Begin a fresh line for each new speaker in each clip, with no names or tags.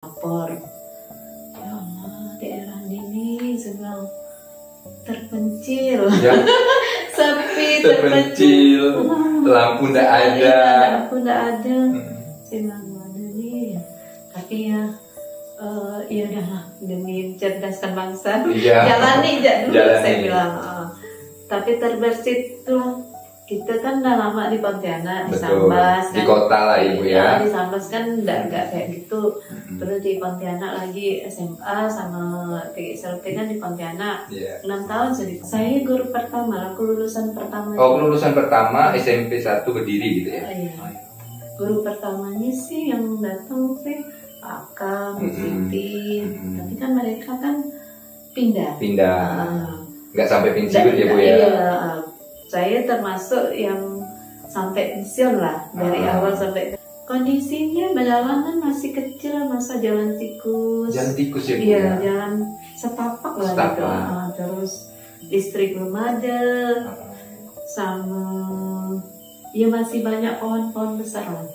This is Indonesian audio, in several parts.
lapor, ya Allah, daerah ini sedang terpencil, ya. Sepi, terpencil,
lampu ndak ada.
Lampu ndak ada. Saya bilang ada nih, tapi ya udahlah demi mencerdaskan bangsa, jalani aja dulu. Saya bilang, tapi terbersit tuh. Kita kan udah lama di Pontianak, di Sambas kan,
di kota lah ibu ya.
Di Sambas kan nggak kayak gitu. Terus di Pontianak lagi SMA sama TGSLP kan di Pontianak. 6 tahun saya guru pertama, aku lulusan pertama.
Oh, lulusan pertama SMP 1 Kediri gitu ya?
Iya. Guru pertamanya sih yang datang sih Pak Kam, Siti. Tapi kan mereka kan pindah.
Nggak sampai pensiun ya bu ya?
Iya. Saya termasuk yang sampai pensiun lah, dari awal sampai kondisinya berjalanan masih kecil, masa jalan tikus.
Jalan tikus ya bu?
Iya, jalan setapak lah gitu. Terus listrik belum ada, sama ya masih banyak pohon-pohon besar lah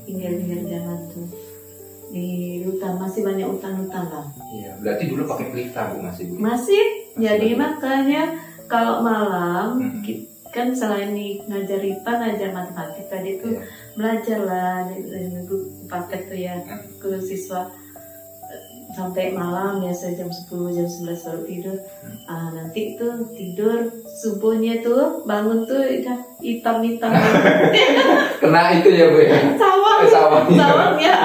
pinggir-pinggir jalan tuh. Di hutan masih banyak hutan-hutan lah.
Iya, berarti dulu pakai pelita bu masih bu?
Masih, jadi makanya kalau malam kan selain ngajar IPA, ngajar matematik tadi tuh belajar lah paket tuh ya ke siswa sampai malam, biasa jam 10 jam 11 baru tidur. Nanti tuh tidur subuhnya tuh bangun tuh udah hitam-hitam.
Kena itu ya bu ya? Sawang
ya.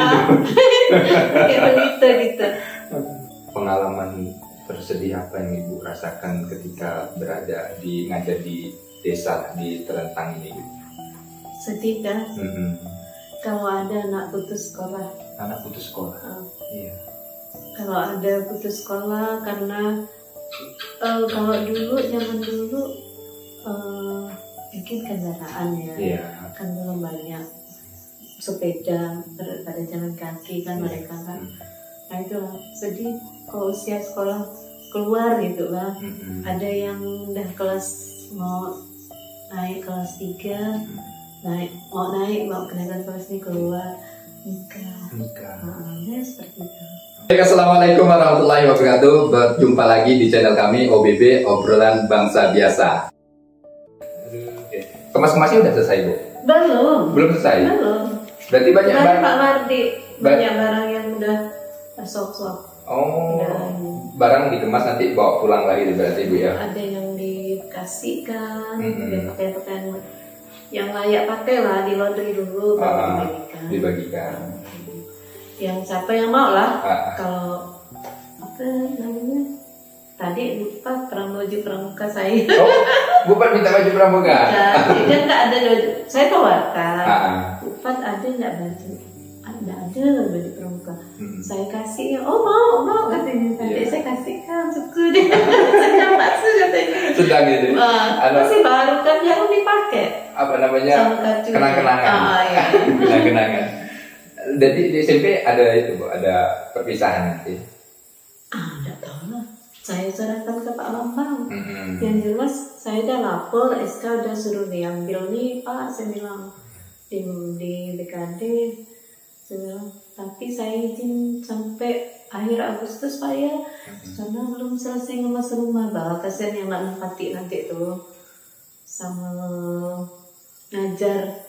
Kayak gitu.
Pengalaman tersedih apa yang ibu rasakan ketika berada di ngajar di desa di Terentang ini?
Sedih kan? Kalau ada anak putus sekolah.
Anak putus sekolah. Iya.
Kalau ada putus sekolah karena kalau dulu zaman dulu mungkin kendaraan ya, kan belum banyak sepeda, pada jalan kaki kan mereka kan. Nah itu sedih kalau usia sekolah keluar gitu lah. Ada yang udah mau naik kelas 3, mau kenaikan kelas ini keluar nikah. Ya seperti itu.
Assalamualaikum warahmatullahi wabarakatuh. Berjumpa lagi di channel kami OBB, Obrolan Bangsa Biasa. Kemas-kemasnya udah selesai bu? Belum selesai?
Belum.
Berarti banyak
barang Pak Mardi, banyak barang yang udah sok-sok.
Barang dikemas nanti bawa pulang lagi berarti ibu ya? Ada
yang dikasihkan, yang pakaian yang layak pakai lah, di laundry dulu, baru dibagikan. Yang siapa yang mau lah. Kalau apa namanya? Tadi lupa baju pramuka saya.
Bupat minta baju pramuka?
Dia nggak ada baju. Saya tawarkan. Bupat ada nggak baju? Ada baju pramuka. Saya kasih, mau katanya. Saya kasihkan, suka deh. Saya paksa katanya.
Sedang gitu.
Masih baru kan, jangan dipakai.
Apa namanya? Kenang-kenangan. Kenang-kenangan. Jadi di SMP ada itu bu, ada perpisahan nanti.
Nggak tahu lah. Saya serahkan ke Pak Bambang. Yang jelas saya udah lapor, SK udah suruh diambil nih Pak. Saya bilang di BKD. Tapi saya izin sampai akhir Agustus Pak ya, karena belum selesai ngemas rumah. Kasihan yang nempati nanti tuh sama ngajar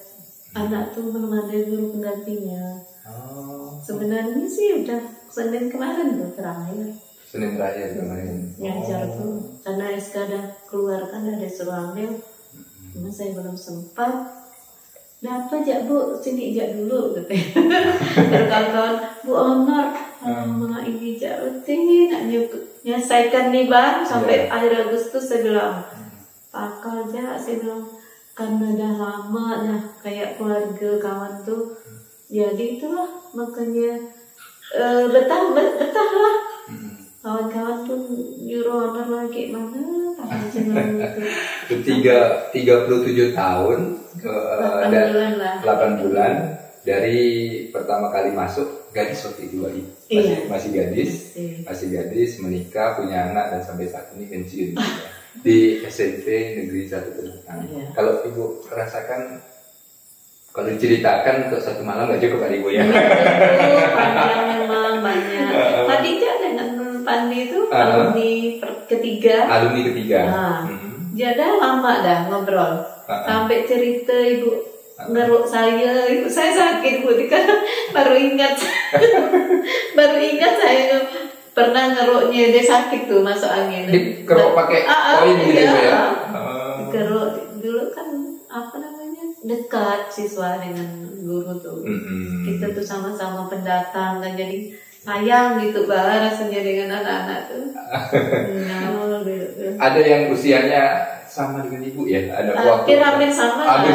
anak tuh, belum ada guru penggantinya. Sebenarnya sih udah Senin kemarin tuh terakhir.
Senin terakhir kemarin.
Ngajar tuh, karena SK udah keluar kan, ada suruh ambil. Cuma saya belum sempat. Apa aja bu, sini aja dulu katanya. Berkawan-kawan, Bu Honor, mga ini aja rutin, nyelesaikan nih bang sampai akhir Agustus. Saya bilang, pakal aja, saya bilang, karena udah lama, dah kayak keluarga kawan tuh, jadi itulah makanya betah lah. Kawan-kawan tuh nyuruh Honor lagi mana, apa aja gitu.
37 tahun ke 8 bulan dari pertama kali masuk gadis waktu itu masih gadis menikah, punya anak, dan sampai saat ini pensiun di SMP Negeri 1 Terentang. Kalau ibu rasakan Kalau diceritakan untuk satu malam nggak cukup Ibu ya.
Panjang memang banyak. Tadi kan dengan Pandi itu alumni ketiga.
Alumni ketiga.
Nah, dia dah lama dah ngobrol. Sampai cerita ibu ngeruk saya, ibu saya sakit Bu, kan baru ingat saya pernah ngeruknya dia sakit tuh masuk angin.
Keruk pakai koin gitu ya.
Keruk dulu kan apa namanya dekat siswa dengan guru tuh. Kita tuh sama-sama pendatang kan jadi sayang gitu rasanya dengan anak-anak tuh.
Ada yang usianya sama dengan Ibu ya? Ada
hampir sama.
Ada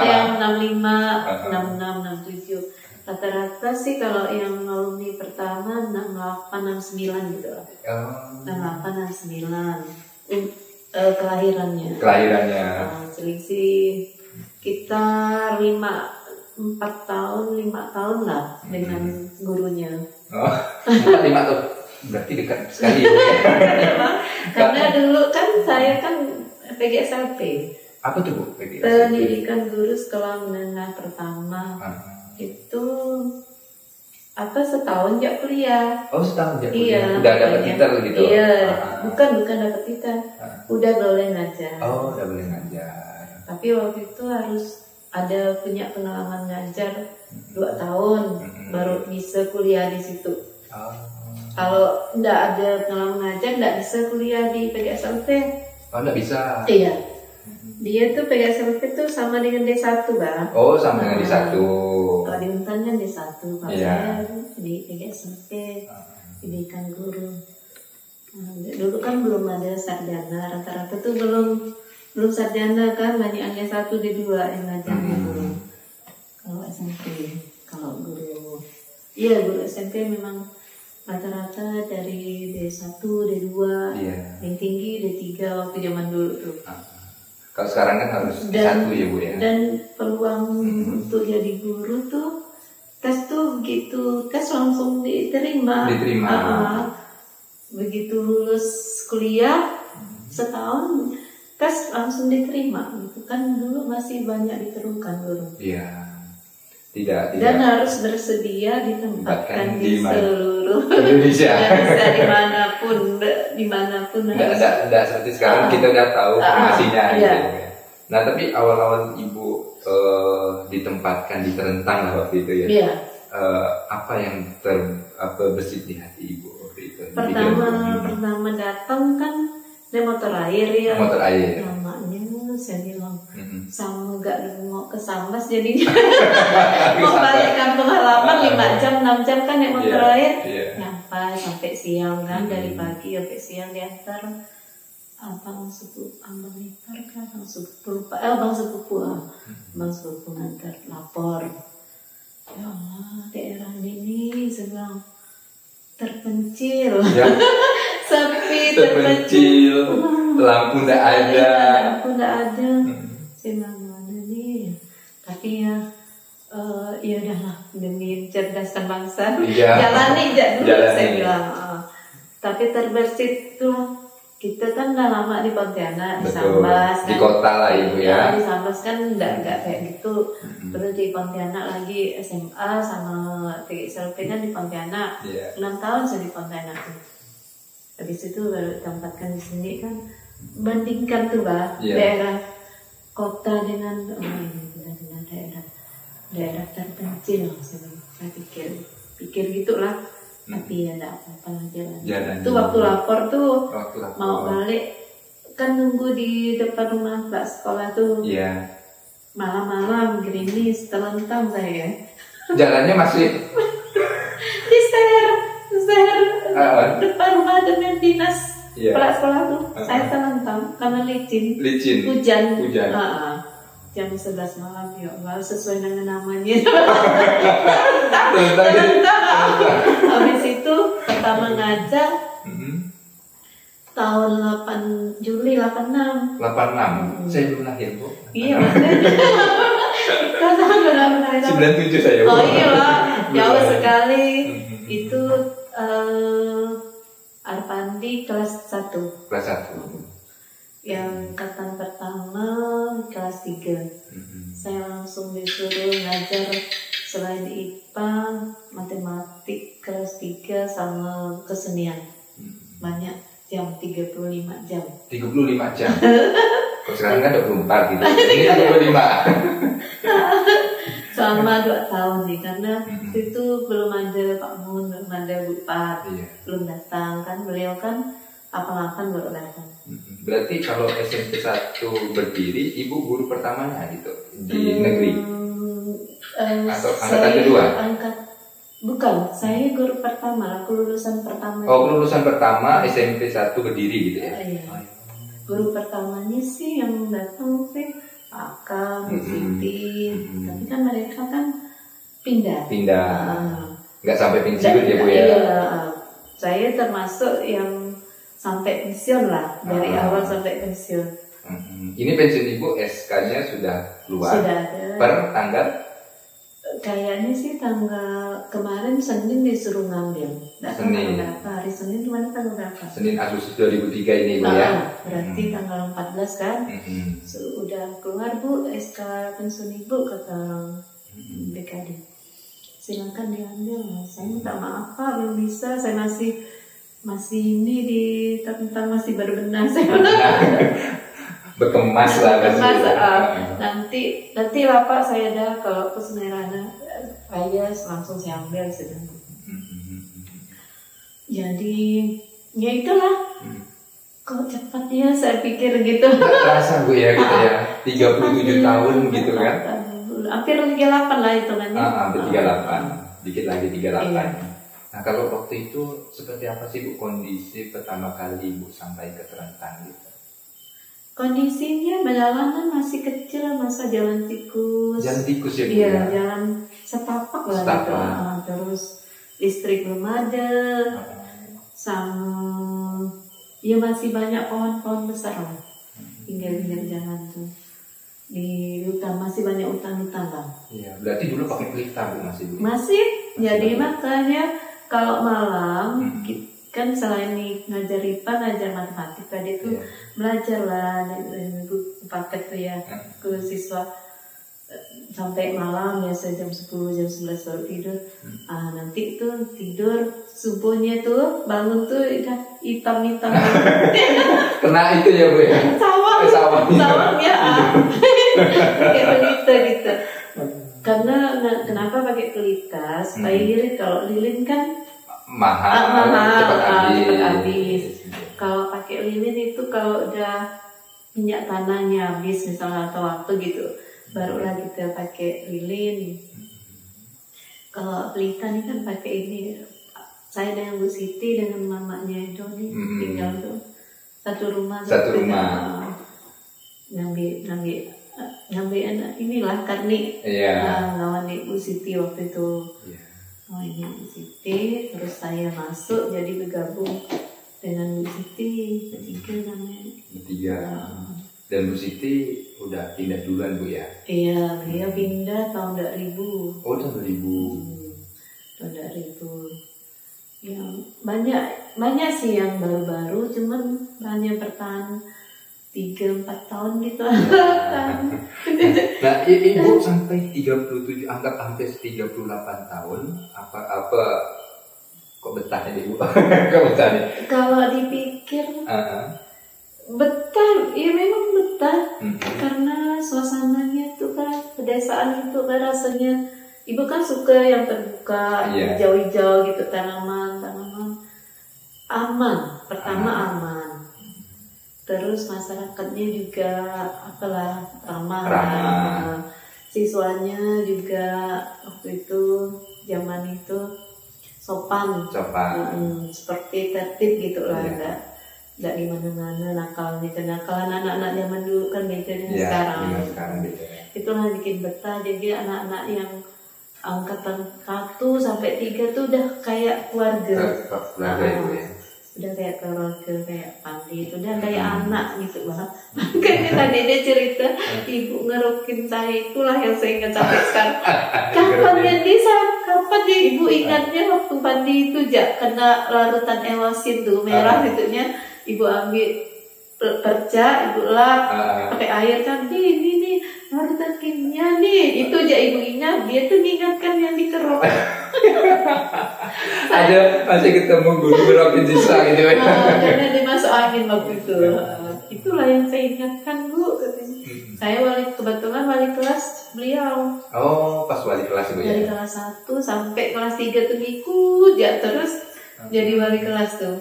yang 65, 66, 67. Rata-rata sih kalau yang alumni pertama 68, 69 gitu lah. 68, 69 kelahirannya. Selisih kita 4 tahun, 5 tahun lah dengan gurunya.
4-5 tahun, berarti dekat sekali.
Karena dulu kan saya kan PGSLP.
Apa tuh Bu?
Pendidikan Guru Sekolah Menengah Pertama. Itu setahun ya kuliah.
Setahun ya
kuliah. Iya,
udah dapat titel gitu.
Iya, bukan dapat titel. Udah boleh ngajar.
Udah boleh ngajar.
Tapi waktu itu harus ada punya pengalaman ngajar 2 tahun baru bisa kuliah di situ. Kalau enggak ada pengalaman ngajar enggak bisa kuliah di PGSLP.
Enggak bisa.
Iya. Dia tuh PGSLP tuh sama dengan D1 Bang.
Sama dengan D1.
Kalau di Untan kan D1, kalau saya di PGSLP pendidikan guru. Dulu kan belum ada sarjana, rata-rata tuh belum sarjana kan, banyak hanya 1 D2 yang ngajarnya dulu. Kalau SMP, kalau guru, guru SMP memang rata-rata dari D1, D2, yang tinggi D3 waktu zaman dulu tuh.
Kalau sekarang kan harus D1 ya Bu ya.
Dan peluang untuk jadi guru tuh tes tuh begitu tes langsung diterima. Begitu lulus kuliah setahun tes langsung diterima gitu kan, dulu masih banyak diterungkan guru.
Iya. Tidak.
Dan harus bersedia ditempatkan di seluruh
Indonesia.
dimanapun.
Tidak seperti sekarang kita udah tahu formasinya gitu. Nah tapi awal-awal Ibu ditempatkan di Terentang lah waktu itu ya.
Iya.
Apa yang berbesit di hati Ibu waktu itu?
Pertama datang kan naik motor air ya.
Motor air.
Namanya saya bilang sama gak mau ke Sambas jadinya. Mau balik kampung halaman 5 jam 6 jam kan naik motor air. Nyampe sampai siang kan, dari pagi sampai siang diantar abang sepupu ngantar lapor. Ya Allah, daerah ini sedang terpencil. Sepi, terpencil.
Lampu tidak ada.
Saya mana nih? Tapi ya udahlah, demi cerdaskan bangsa. Jalani dulu saya bilang. Tapi terbersit tuh, kita kan udah lama di Pontianak, di Sambas kan.
Di kota lah Ibu ya.
Di Sambas kan enggak kayak gitu. Terus di Pontianak lagi SMA sama PGSLP kan di Pontianak. 6 tahun saya di Pontianak tuh. Habis itu baru tempatkan di sini kan, bandingkan tuh daerah kota dengan daerah terpencil. Saya pikir gitulah. Tapi ya enggak apa-apa lah jalan. Itu waktu lapor tuh mau balik kan nunggu di depan rumah Pak sekolah tuh. Malam-malam gerimis telentang saya.
Jalannya masih
di ser depan rumah dengan dinas kepala sekolah tuh. Saya telentang karena licin. Hujan. Jam 11 malam ya Allah, sesuai dengan namanya. Telentang. Habis itu pertama ngajar tahun Juli 86.
Saya belum lahir Bu.
Iya benar. Benar.
97 saya Bu.
Oh iya jauh sekali. Itu Arpandi kelas 1. Yang angkatan pertama kelas 3. Saya langsung disuruh ngajar selain IPA, matematik kelas 3 sama kesenian. Banyak jam, 35 jam.
35 jam. Kalau sekarang kan 24 gitu. Ini 35.
Selama 2 tahun sih, karena itu belum ada Pak Mun, belum ada Bu Pat, belum datang kan, beliau kan apa-apa baru datang.
Berarti kalau SMP 1 berdiri, Ibu guru pertamanya gitu di negeri? Atau angkatan kedua?
Bukan, saya guru pertama, kelulusan pertama.
Oh, kelulusan pertama SMP 1 berdiri gitu ya?
Iya. Guru pertamanya sih yang datang sih Aka, Bu Siti, tapi kan mereka kan pindah. Nggak sampai pensiun ya Bu ya? Iya, saya termasuk yang sampai pensiun lah, dari awal sampai pensiun.
Ini pensiun Ibu SK-nya sudah keluar?
Sudah ada.
Per tanggal?
Kayaknya sih tanggal kemarin Senin disuruh ngambil.
Senin.
Hari Senin kemarin tanggal berapa?
Senin Agustus 2003 ini Bu ya?
Berarti tanggal 14 kan? Sudah keluar Bu SK pensiun Ibu kata BKD. Silakan diambil. Saya minta maaf Pak, belum bisa. Saya masih ini di tentang masih berbenah saya.
Berkemas lah.
Nanti lah Pak, saya dah kalau ke Semerana saya langsung saya ambil sedang. Jadi ya itulah. Kok cepat ya, saya pikir gitu.
Terasa Bu ya gitu ya. 37 tahun gitu kan.
Hampir 38 lah hitungannya.
Hampir 38. Dikit lagi 38. Iya. Nah kalau waktu itu seperti apa sih Bu kondisi pertama kali Bu sampai ke Terentang gitu?
Kondisinya perjalanan masih kecil, masa jalan tikus.
Jalan tikus ya Bu?
Iya, jalan setapak lah gitu. Terus listrik belum ada. Sama ya masih banyak pohon-pohon besar lah. Pinggir-pinggir jalan tuh. Di hutan masih banyak hutan-hutan lah. Iya,
berarti dulu pakai pelita Bu masih Bu?
Masih. Jadi makanya kalau malam kan selain ngajar IPA, ngajar matematika tadi tuh belajar lah buku paket tuh ya ke siswa sampai malam ya jam 10 jam 11 baru tidur. Nanti tuh tidur subuhnya tuh bangun tuh udah hitam-hitam.
Kena itu ya Bu ya?
Sawang ya. Kayak pelita gitu. Karena kenapa pakai pelita? Supaya irit, kalau lilin kan mahal, cepat habis. Kalau pakai lilin itu kalau udah minyak tanahnya habis misalnya atau waktu gitu, barulah kita pakai lilin. Kalau pelita nih kan pakai ini. Saya dengan Bu Siti dengan mamanya itu nih tinggal tuh satu rumah. Ngambil inilah Karni. Lawan Ibu Siti waktu itu. Oh ini Bu Siti, terus saya masuk jadi bergabung dengan Bu Siti, bertiga namanya.
Bertiga. Dan Bu Siti udah pindah duluan Bu ya?
Iya, beliau pindah tahun 2000.
Oh tahun 2000.
Tahun 2000. Ya banyak sih yang baru-baru, cuman banyak bertahan 3-4 tahun gitu.
Nah, Ibu sampai 37, anggap hampir 38 tahun, apa kok betahnya Ibu? Kok betahnya?
Kalau dipikir betah, ya memang betah. Karena suasananya itu kan pedesaan itu kan rasanya. Ibu kan suka yang terbuka, hijau-hijau gitu, tanaman aman. Pertama aman. Terus masyarakatnya juga apalah ramah. Siswanya juga waktu itu zaman itu sopan. Seperti tertib gitu lah, nggak di mana-mana nakalan anak-anak zaman dulu kan beda dengan sekarang
beda.
Itulah bikin betah. Jadi anak-anak yang angkatan 1 sampai 3 tuh udah kayak keluarga. Udah kayak keluarga, kayak Pandi itu udah kayak anak gitu Bang. Makanya tadi dia cerita ibu ngerokin saya, itulah yang saya ingat sampai sekarang. Kapan dia ibu ingatnya waktu Pandi itu kena larutan ewasin tuh merah gitunya, ibu ambil perca, ibu lap pakai air kan, ini baru takimnya nih, itu aja ibu ingat, dia tuh mengingatkan yang di Kerok.
Ada masih ketemu guru Robin Sisa gitu ya.
Karena dia masuk angin waktu itu. Itulah yang saya ingatkan Bu, katanya. Saya kebetulan wali kelas beliau.
Oh, pas wali kelas Bu ya.
Dari kelas 1 sampai kelas 3 tuh ikut ya terus jadi wali kelas tuh.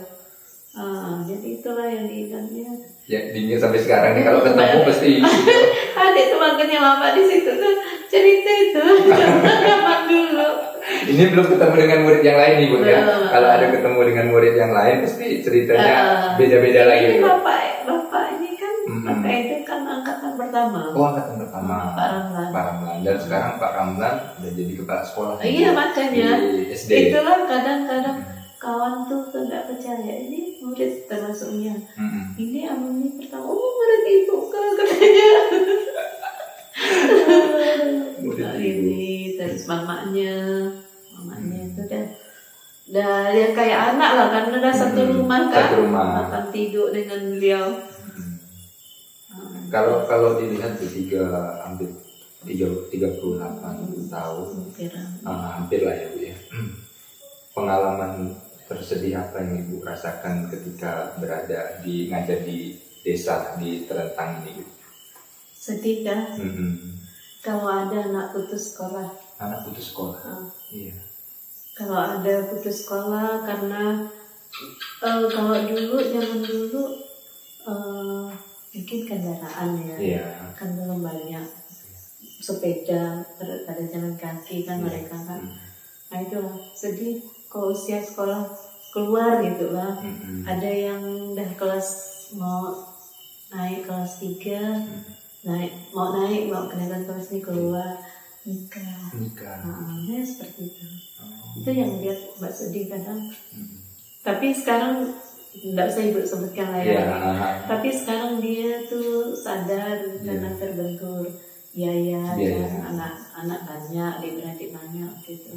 Jadi itulah yang diingatnya.
Ya, diingat sampai sekarang nih kalau ketemu pasti.
Adik tuh makanya mama di situ tuh cerita itu gampang dulu.
Ini belum ketemu dengan murid yang lain nih Bu ya. Kalau ada ketemu dengan murid yang lain pasti ceritanya beda-beda lagi.
Ini bapak ini kan bapak itu kan angkatan pertama.
Oh, angkatan pertama.
Pak Ramlan.
Pak Ramlan. Dan sekarang Pak Ramlan udah jadi kepala sekolah.
Iya makanya.
Di SD.
Itulah kadang-kadang kawan tuh nggak percaya ini murid termasuknya. Ini alumni pertama. Oh murid ibu katanya. Ini terus mamanya itu dan yang kayak anak lah karena udah satu rumah kan.
Satu rumah.
Makan tidur dengan beliau.
Kalau dilihat hampir 38 tahun, hampir lah ya Bu ya. Pengalaman tersedih apa yang Ibu rasakan ketika berada ngajar di desa di Terentang ini?
Sedih kan? Kalau ada anak putus sekolah.
Anak putus sekolah. Iya.
Kalau ada putus sekolah karena kalau dulu zaman dulu mungkin kendaraan ya,
iya.
Kan belum banyak sepeda, pada jalan kaki kan mereka kan. Nah itulah sedih kalau usia sekolah keluar gitu lah. Ada yang udah mau naik kelas 3, mau kenaikan kelas ini keluar nikah. Ya seperti itu. Itu yang lihat Mbak sedih kadang. Tapi sekarang tidak usah Ibu sebutkan lah ya. Tapi sekarang dia tuh sadar karena terbentur biaya dan anak banyak, adik-beradik banyak gitu.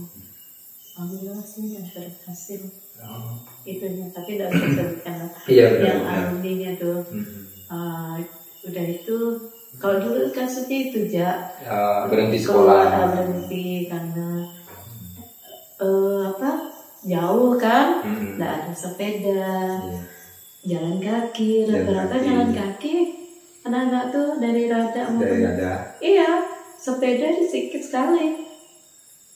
Alhamdulillah sih sudah berhasil. Itunya, tapi tidak usah sebutkan lah. Yang alumninya tuh udah itu. Kalau dulu kasusnya itu
berhenti sekolah.
Berhenti karena jauh kan, nggak ada sepeda, jalan kaki, rata-rata jalan kaki, anak-anak tuh dari Rada iya, sepeda sedikit sekali.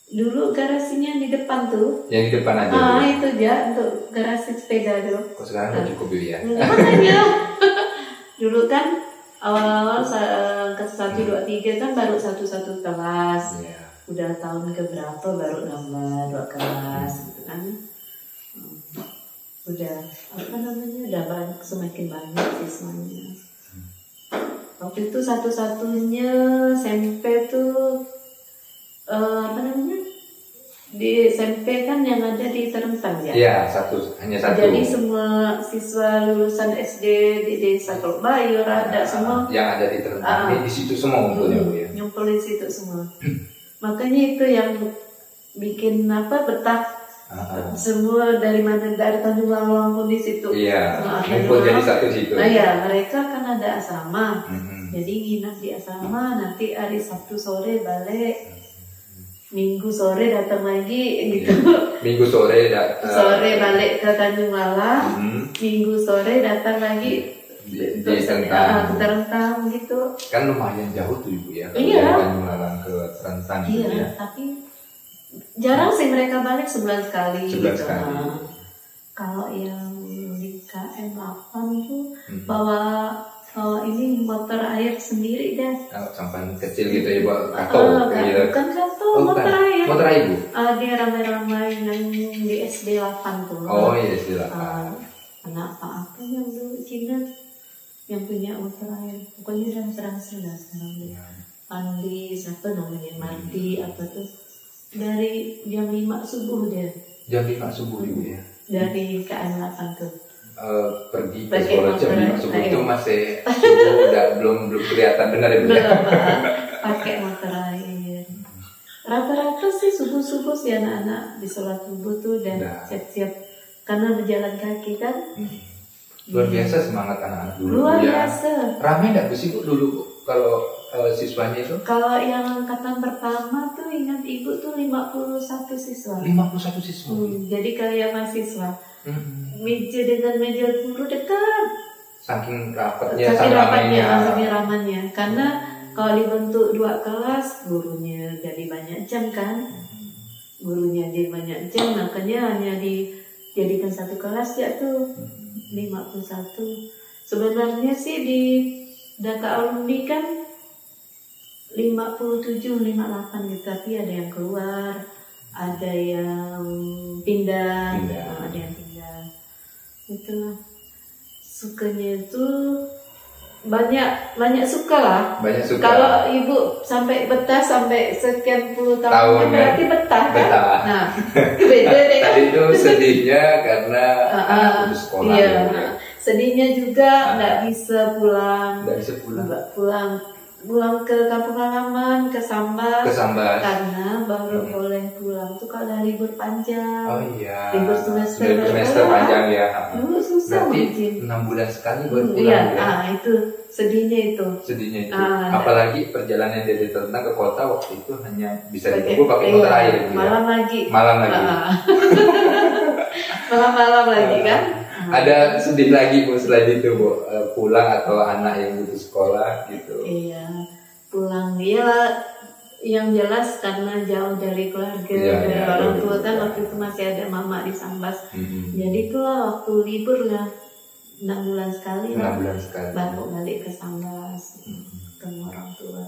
Dulu garasinya di depan tuh.
Yang di depan aja.
Itu untuk garasi sepeda tuh.
Kok sekarang udah cukup ya?
Makanya, dulu kan awal-awal kelas 1, 2, 3 kan baru satu kelas. Udah tahun keberapa baru nambah 2 kelas gitu kan. Udah udah semakin banyak siswanya. Waktu itu satu-satunya SMP tuh di SMP kan yang ada di Terentang ya?
Iya, hanya satu.
Jadi semua siswa lulusan SD di desa Teluk Bayu, Rada semua
yang ada di Terentang ini di situ semua ngumpulnya Bu ya?
Ngumpul di situ semua. Makanya itu yang bikin betah. Semua dari Tanjung Langlang pun di situ.
Iya, ngumpul jadi satu situ.
Iya, mereka kan ada asrama. Jadi nginap di asrama, nanti hari Sabtu sore balik. Minggu sore datang lagi gitu.
Minggu sore
balik ke Tanjung Langlang. Minggu sore datang lagi di Terentang gitu.
Kan lumayan jauh tuh Ibu ya.
Iya.
Dari Tanjung Langlang ke Terentang gitu ya.
Tapi jarang sih mereka balik sebulan sekali.
Sekali.
Kalau yang di KM 8 tuh bawa ini motor air sendiri deh.
Sampan kecil gitu ya buat kato.
Bukan kato, motor air.
Motor air Bu?
Dia ramai-ramai di SD 8 tuh.
Oh iya SD 8.
Anak apa yang dulu Cina yang punya motor air. Pokoknya udah berhasil dah sekarang. Andi siapa namanya Mardi apa tuh. Dari jam 5 subuh dia.
Jam 5 subuh Ibu ya?
Dari KM 8 tuh.
Pergi ke sekolah jam 5 subuh itu masih subuh belum kelihatan benar ya Bu?
Belum, pakai motor air. Rata-rata sih subuh-subuh sih anak-anak di sholat subuh tuh dan siap-siap karena berjalan kaki kan.
Luar biasa semangat anak-anak dulu.
Luar biasa.
Ramai nggak sih Bu dulu kalau siswanya itu?
Kalau yang angkatan pertama tuh ingat ibu tuh 51 siswa.
51 siswa.
Jadi kayak mahasiswa. Meja dengan meja guru dekat.
Saking rapatnya,
saking ramanya. Karena kalau dibentuk 2 kelas, gurunya jadi banyak jam kan. Gurunya jadi banyak jam, makanya hanya dijadikan 1 kelas ya tuh 51. Sebenarnya sih di data alumni kan 57, 58 gitu, tapi ada yang keluar, ada yang pindah. Ada yang pindah. Itulah. Sukanya itu banyak suka lah.
Banyak suka.
Kalau ibu sampai betah sampai sekian puluh tahun berarti betah kan? Nah, beda deh.
Tadi itu sedihnya karena putus sekolah.
Iya. Sedihnya juga nggak bisa pulang. Pulang ke kampung halaman, ke Sambas. Karena baru boleh pulang tuh kalau ada libur panjang.
Oh iya.
Libur semester
panjang ya.
Dulu susah
mungkin. 6 bulan sekali baru pulang.
Iya, itu sedihnya itu.
Apalagi perjalanan dari Terentang ke kota waktu itu hanya bisa ditempuh pakai motor air.
Malam lagi. Malam lagi kan.
Ada sedih lagi Bu selain itu Bu, pulang atau anak yang putus sekolah gitu.
Iya, pulang ya yang jelas karena jauh dari keluarga, dari orang tua kan waktu itu masih ada mama di Sambas. Jadi itulah waktu libur lah 6 bulan sekali baru balik ke Sambas, ketemu orang tua,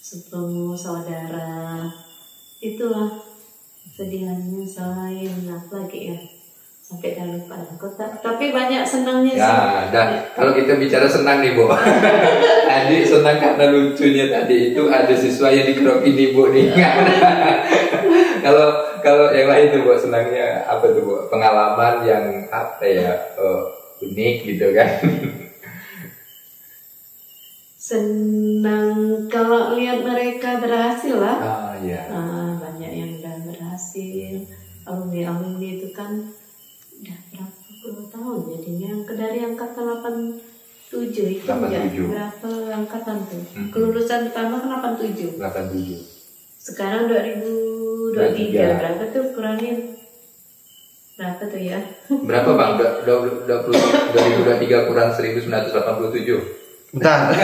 ketemu saudara. Itulah sedihannya. Selain apa lagi ya? Sampai dah lupa kota. Tapi banyak senangnya sih.
Dan kalau kita bicara senang nih Bu, tadi senang karena lucunya tadi itu ada siswa yang dikerokin Ibu nih. Kalau yang lain tuh Bu, senangnya apa tuh Bu? Pengalaman yang apa ya, unik gitu kan?
Senang kalau lihat mereka berhasil lah.
Iya.
Banyak yang udah berhasil. Alumni itu kan udah berapa puluh tahun jadinya, dari angkatan 87 itu ya, berapa angkatan tuh? Kelulusan pertama kan 87. Sekarang 2023 berapa tuh, kurangin berapa tuh ya?
Berapa Bang? 2023 kurang 1987.
Bentar.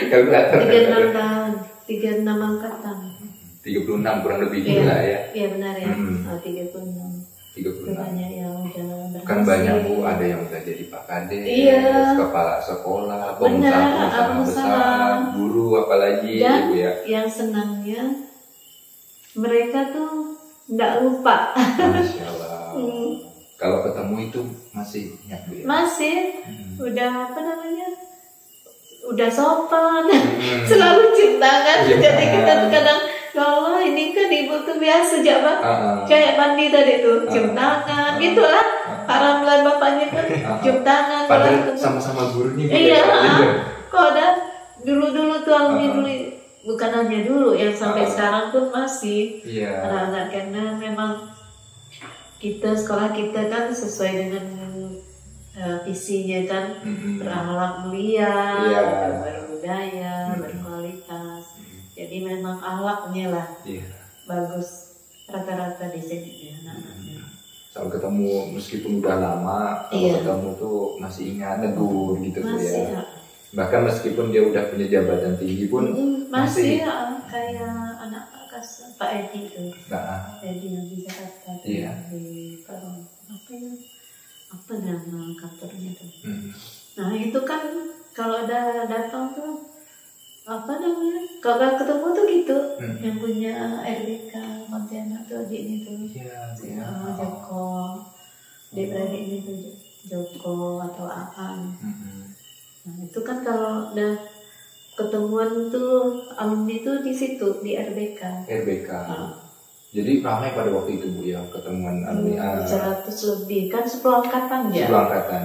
36 tahun, 36 angkatan.
36 kurang lebih juga ya.
Iya benar ya. 36. Banyak yang udah berhasil.
Kan banyak Bu, ada yang udah jadi Pak Kades, kepala sekolah, pengusaha besar, guru apalagi.
Dan
Bu ya.
Yang senangnya mereka tuh nggak lupa.
Masya Allah. Kalau ketemu itu masih ingat Bu ya? Masih.
Udah apa namanya? Udah sopan. Selalu cium tangan. Jadi kita tuh kadang, kalau ini kan ibu tuh biasa aja Bang, kayak mandi tadi tuh cium tangan, gitulah. Haramlan bapaknya kan cium tangan.
Padahal sama-sama gurunya.
Iya. Kok ada dulu tuh alumni dulu, bukan hanya dulu, yang sampai sekarang pun masih.
Iya.
Karena memang sekolah kita kan sesuai dengan visinya kan, berakhlak mulia, berbudaya, berkualitas. Jadi memang akhlaknya lah bagus rata-rata di sini anak-anaknya.
Soal ketemu meskipun udah lama, kalau ketemu tuh masih ingat, tegur gitu ya. Bahkan meskipun dia udah punya jabatan tinggi pun
masih kayak anak Pak Edi itu. Edi yang di Jakarta di apa nama kantornya tuh. Nah itu kan kalau ada datang tuh apa namanya, kalau ketemu tuh gitu, yang punya RBK Pontianak tuh adiknya tuh, Joko, adik-adik ini tuh Joko atau Aan. Nah itu kan kalau udah ketemuan tuh alumni tuh di situ di RBK.
Jadi ramai pada waktu itu Bu ya ketemuan alumni.
100 lebih kan 10 angkatan ya.
10 angkatan.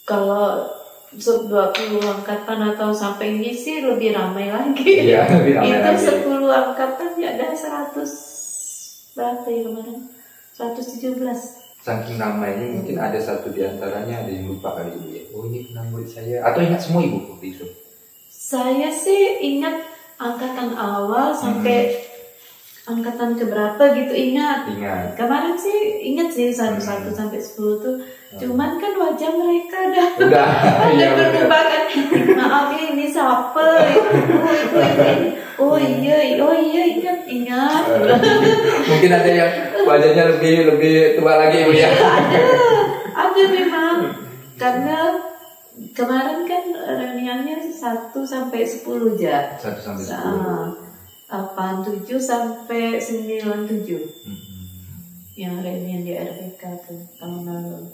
Kalau 20 angkatan atau sampai ini sih lebih ramai lagi.
Iya, lebih ramai
itu
lagi.
10 angkatan ya ada 100 berapa ya kemarin? 117.
Saking ramainya mungkin ada satu di antaranya ada yang lupa kali Bu ya. Oh ini pernah murid saya. Atau ingat semua Ibu waktu itu?
Saya sih ingat angkatan awal sampai angkatan keberapa gitu ingat. Kemarin sih ingat sih 1 sampai 10 tuh. Cuman kan wajah mereka udah berubah kan. Maaf ya, ini siapa? Oh iya ingat.
Mungkin ada yang wajahnya lebih tua lagi Bu ya.
Ada memang. Karena kemarin kan reuniannya 1 sampai 10 aja.
1 sampai 10.
87 sampai 97. Yang reunian di RBK tuh tahun lalu.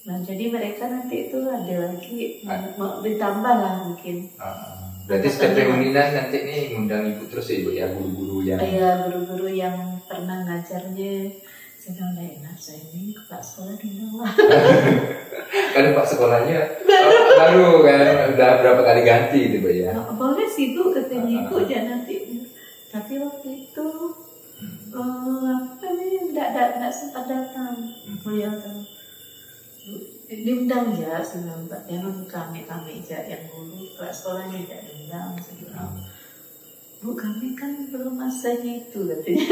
Nah jadi mereka nanti itu ada lagi mau ditambah lah mungkin.
Berarti setiap reunian nanti nih ngundang Ibu terus ya Ibu ya, guru-guru yang.
Iya, guru-guru yang pernah ngajarnya. Saya bilang enak, saya ini kepala sekolah dulu.
Kan Pak sekolahnya baru kan, udah berapa kali ganti gitu ya.
Boleh sih Bu, katanya Ibu aja nanti. Tapi waktu itu apa nih, enggak sempat datang. Beliau tahu. Diundang ya, senang Mbak. Jangan kami aja yang dulu kepala sekolahnya tidak diundang. Saya bilang, Bu, kami kan belum masanya itu katanya.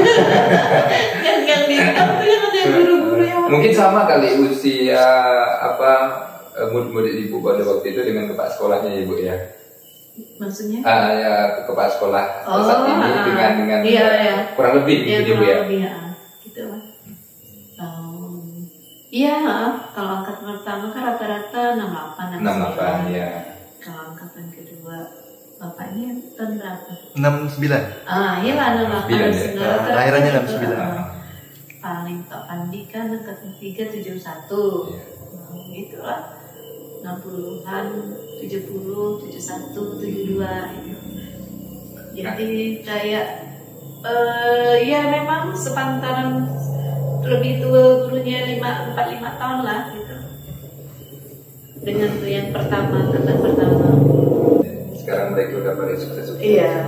yang diundang tuh yang ada guru-guru yang
mungkin sama kali usia murid-murid Ibu pada waktu itu dengan kepala sekolahnya Ibu ya.
Maksudnya?
Ya kepala sekolah saat ini dengan kurang lebih gitu Ibu ya.
Gitu lah. Iya, kalau angkatan pertama kan rata-rata 68
ya.
Kalau angkatan kedua bapaknya tahun berapa?
69.
Iya lah 68.
Lahirannya 69.
Paling Pak Pandi kan angkatan 3 71. Gitulah. 60-an, 70, 71, 72 gitu. Jadi kayak ya memang sepantaran lebih tua gurunya 4-5 tahun lah gitu. Dengan tuh yang pertama, angkatan pertama.
Sekarang mereka udah pada sukses.
Iya.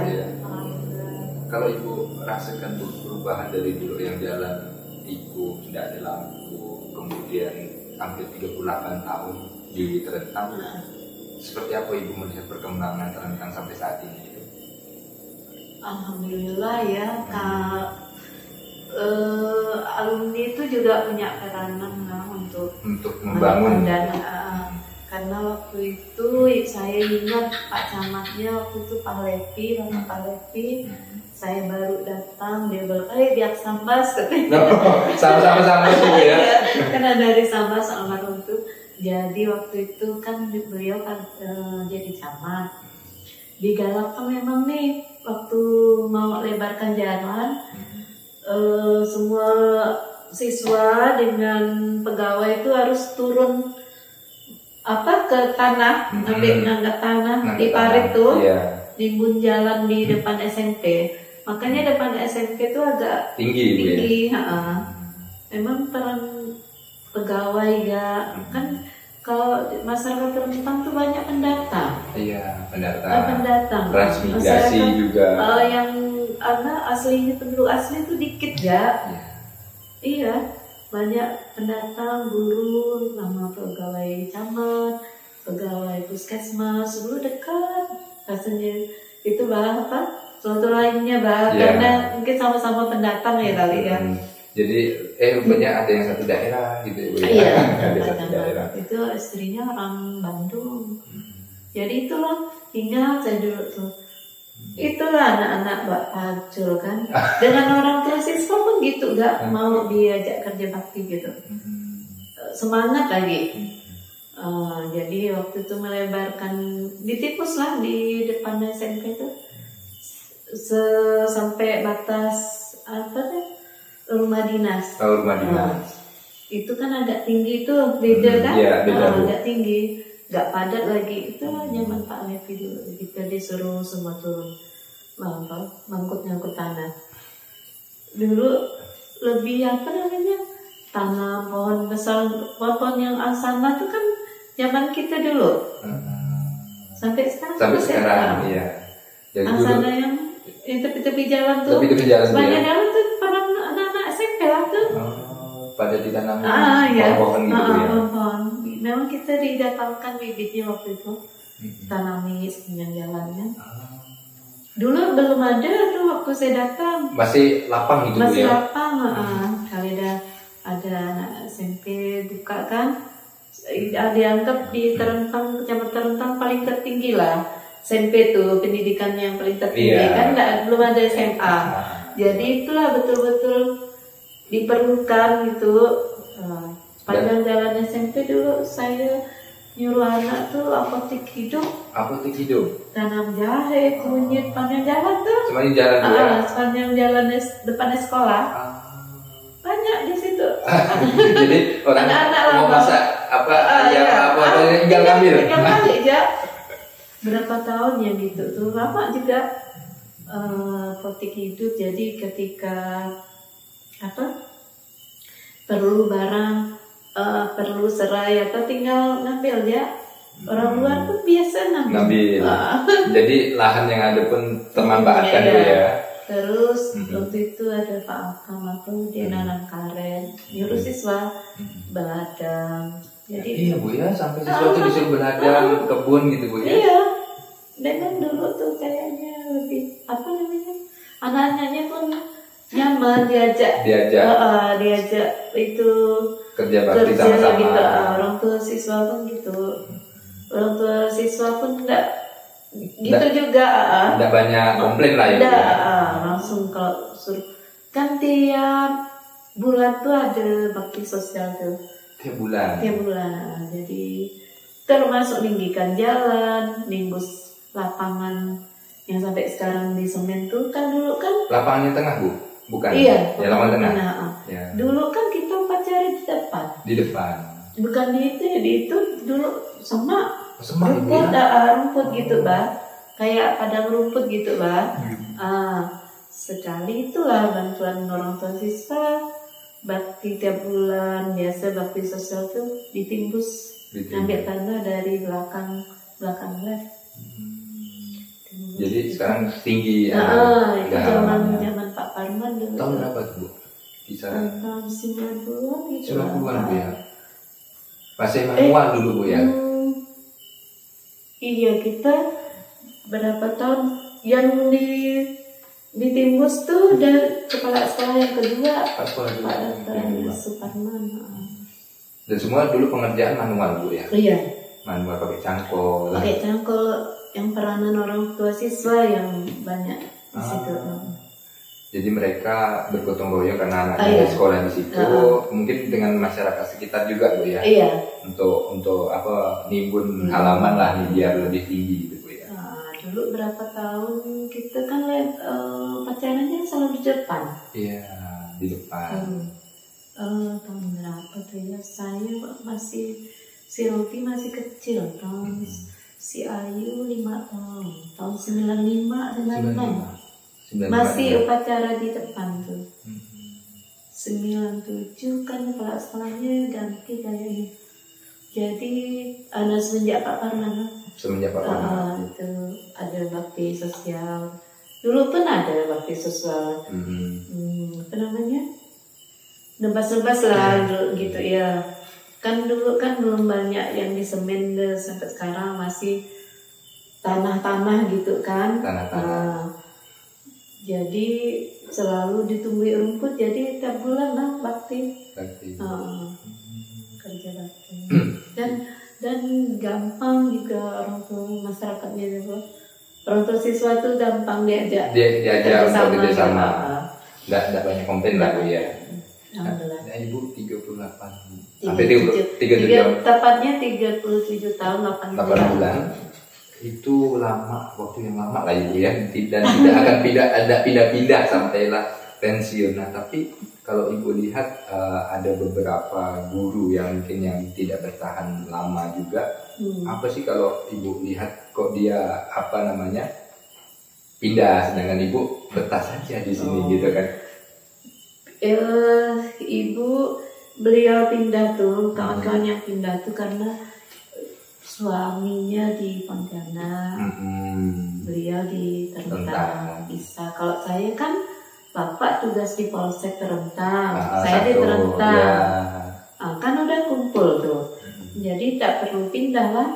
Kalau Ibu rasakan perubahan dari dulu yang jalan Ibu tidak ada lampu, kemudian hampir 38 tahun di Terentang, seperti apa Ibu melihat perkembangan Terentang sampai saat ini?
Alhamdulillah ya, alumni itu juga punya peranan lah untuk
membangun
karena waktu itu saya ingat Pak Camatnya waktu itu Pak Levi, saya baru datang, dia bilang, biar Sambas katanya.
Sama-sama ya.
Karena dari Sambas almarhum itu, jadi waktu itu kan beliau kan jadi camat. Digalakkan memang nih waktu mau lebarkan jalan. Semua siswa dengan pegawai itu harus turun ke tanah, ngangkat tanah di parit tuh, nimbun jalan di depan SMP. Makanya depan SMP itu agak tinggi. Memang peran pegawai ya kan. Kalau masyarakat Terentang tuh banyak pendatang.
Iya, pendatang. Transmigrasi
masyarakat,
juga.
Yang aslinya penduduk asli itu dikit ya. Iya, banyak pendatang, guru, nama pegawai camat, pegawai puskesmas, dulu dekat. Rasanya itu suatu lainnya karena mungkin sama-sama pendatang ya kali ya.
Jadi rupanya ada yang satu daerah gitu ya.
Iya,
ada satu daerah.
Itu istrinya orang Bandung. Jadi itulah ingat saya dulu tuh. Itulah anak-anak Mbak Pacul kan. Dengan orang tua siswa pun gitu, gak mau diajak kerja bakti gitu. Semangat lagi. Jadi waktu itu melebarkan ditipus lah di depan SMP itu sampai batas rumah dinas.
Rumah dinas.
Itu kan agak tinggi tuh, beda kan?
Iya, beda.
Agak tinggi, nggak padat lagi. Itu zaman Pak Levi dulu. Kita disuruh semua turun, mangkut-ngangkut tanah. Dulu lebih tanam pohon besar, pohon yang asana tuh kan zaman kita dulu. Sampai sekarang.
Iya.
Asana yang tepi-tepi jalan tuh. Banyak jalan tuh para anak-anak SMP lah tuh.
Pada ditanam
pohon
gitu ya.
Pohon. Memang kita didatangkan bibitnya waktu itu. tanami sepanjang jalannya. Dulu belum ada tuh waktu saya datang.
Masih lapang gitu
Masih
Bu ya?
lapang, kali ada anak SMP buka kan, dianggap di Terentang, kecamatan Terentang paling tertinggi lah. SMP tuh pendidikan yang paling tertinggi kan, belum ada SMA. Jadi itulah betul-betul diperlukan gitu. Sepanjang jalan SMP dulu saya nyuruh anak tuh apotek hidup.
Apotek hidup.
Tanam jahe, kunyit, sepanjang jalan tuh.
Sepanjang jalan ya?
Sepanjang jalan depan sekolah. Banyak di situ.
Jadi orang
anak-anak
mau masak apa tinggal ngambil.
Tinggal ngambil aja. Berapa tahun ya gitu tuh. Lama juga apotek hidup. Jadi ketika perlu barang, perlu serai atau tinggal ngambil ya. Orang luar tuh biasa ngambil.
Jadi lahan yang ada pun termanfaatkan ya.
Terus waktu itu ada Pak Akam atau dia nanam karet, nyuruh siswa beladang. Jadi
iya Bu ya, sampai siswa tuh disuruh beladang kebun gitu Bu ya.
Iya. Dan dulu tuh kayaknya lebih anak-anaknya pun nyaman diajak itu
kerja bakti sama-sama
gitu. Orang tua siswa pun gitu, orang tua siswa pun enggak gitu juga.
Enggak banyak komplain lah ya.
Langsung kalau suruh kan tiap bulan tuh ada bakti sosial tuh. Tiap bulan. Jadi termasuk ninggikan jalan, nimbus lapangan yang sampai sekarang di semen tuh kan dulu kan.
Lapangan yang tengah Bu? Bukan.
Iya,
ya, lapangan tengah.
Ya. Dulu kan kita upacara di depan. Di depan. Bukan di itu dulu sama rumput gitu, Bah. Kayak padang rumput gitu, Bah. Sekali itulah bantuan orang tua siswa. Bakti tiap bulan, biasa bakti sosial tuh ditimbus. Ambil tanah dari belakang lab.
Jadi sekarang tinggi.
Itu zaman Pak Parman dulu.
Tahun berapa tuh Bu? Kisaran
tahun 90-an gitu.
90-an Bu ya. Masih manual dulu Bu ya.
Iya, kita berapa tahun yang ditimbus tuh dari kepala sekolah yang kedua Pak Suparman.
Dan semua dulu pengerjaan manual Bu ya.
Iya.
Manual pakai cangkol.
Yang peranan orang tua siswa yang banyak di situ.
Jadi mereka bergotong royong karena anaknya sekolah di situ, mungkin dengan masyarakat sekitar juga Bu ya. Iya. Untuk nimbun halaman lah nih biar lebih tinggi gitu Bu ya.
Dulu berapa tahun kita kan pacarannya selalu di depan.
Iya, di depan.
Tahun berapa tuh ya? Saya si Robi masih kecil tahun. Si Ayu 5 tahun, tahun 95, 96. Masih upacara di depan tuh. 97 kan kepala sekolahnya ganti kayaknya. Jadi semenjak Pak Parman.
Semenjak Pak Parman.
Itu ada bakti sosial. Dulu pun ada bakti sosial. Apa namanya? Nebas-nebas lah gitu ya. Kan dulu kan belum banyak yang di semen sampai sekarang masih tanah-tanah gitu kan.
Tanah-tanah.
Jadi selalu ditumbuhi rumput, jadi tiap bulan lah bakti. Kerja bakti. Dan gampang juga orang tua masyarakatnya juga. Orang tua siswa tuh gampang diajak
untuk kerjasama. Nggak banyak komplain lah Bu ya. Nah, Ibu 38 sampai 37
tepatnya 37 tahun 8
bulan. Itu lama, waktu yang lama lah Ibu ya. Dan tidak akan pindah-pindah sampailah pensiun. Nah, tapi kalau Ibu lihat ada beberapa guru yang mungkin yang tidak bertahan lama juga. Apa sih kalau Ibu lihat kok dia pindah, sedangkan Ibu betah saja di sini gitu kan?
Beliau pindah tuh, kawan-kawan yang pindah tuh karena suaminya di Pontianak, beliau di Terentang. Bisa. Kalau saya kan bapak tugas di Polsek Terentang, saya di Terentang. Kan udah kumpul tuh. Jadi tak perlu pindah lah.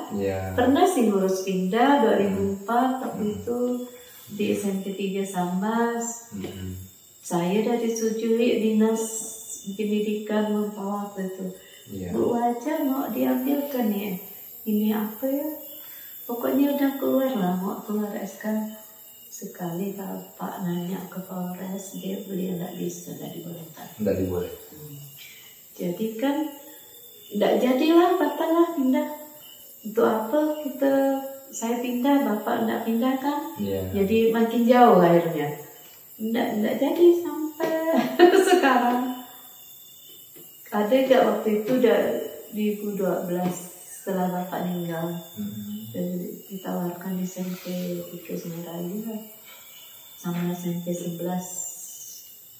Pernah sih ngurus pindah 2004 waktu itu di SMP 3 Sambas. Saya dari disetujui dinas pendidikan membawa waktu itu. Bu Wajar mau diambilkan ya. Ini apa ya? Pokoknya udah keluar lah, mau keluar SK. Sekali Bapak nanya ke Polres, beliau nggak bisa, nggak dibolehkan.
Nggak diboleh.
Jadi kan nggak jadilah, batallah pindah. Untuk apa saya pindah, Bapak nggak pindah kan? Jadi makin jauh akhirnya. Nggak jadi sampai sekarang. Ada nggak waktu itu udah 2012 setelah Bapak meninggal. Ditawarkan di SMP 3 Semerayun sama SMP 11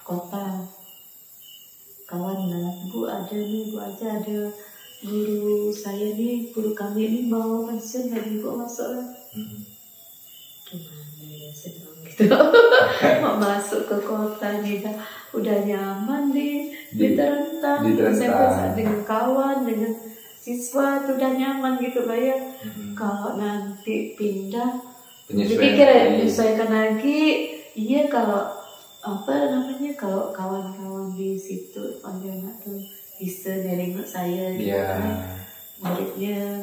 kota. Kawan Bu ada nih, Bu aja ada guru saya nih, guru kami ini mau pensiun lagi, Bu masuk lah. Gimana ya saya bilang gitu. Mau masuk ke kota nih, udah nyaman di Terentang. Saya dengan kawan, dengan siswa itu udah nyaman gitu lah ya. Kalau nanti pindah dipikir menyesuaikan lagi. Iya, kalau kalau kawan-kawan di situ Pontianak tuh bisa nengok saya gitu kan. Muridnya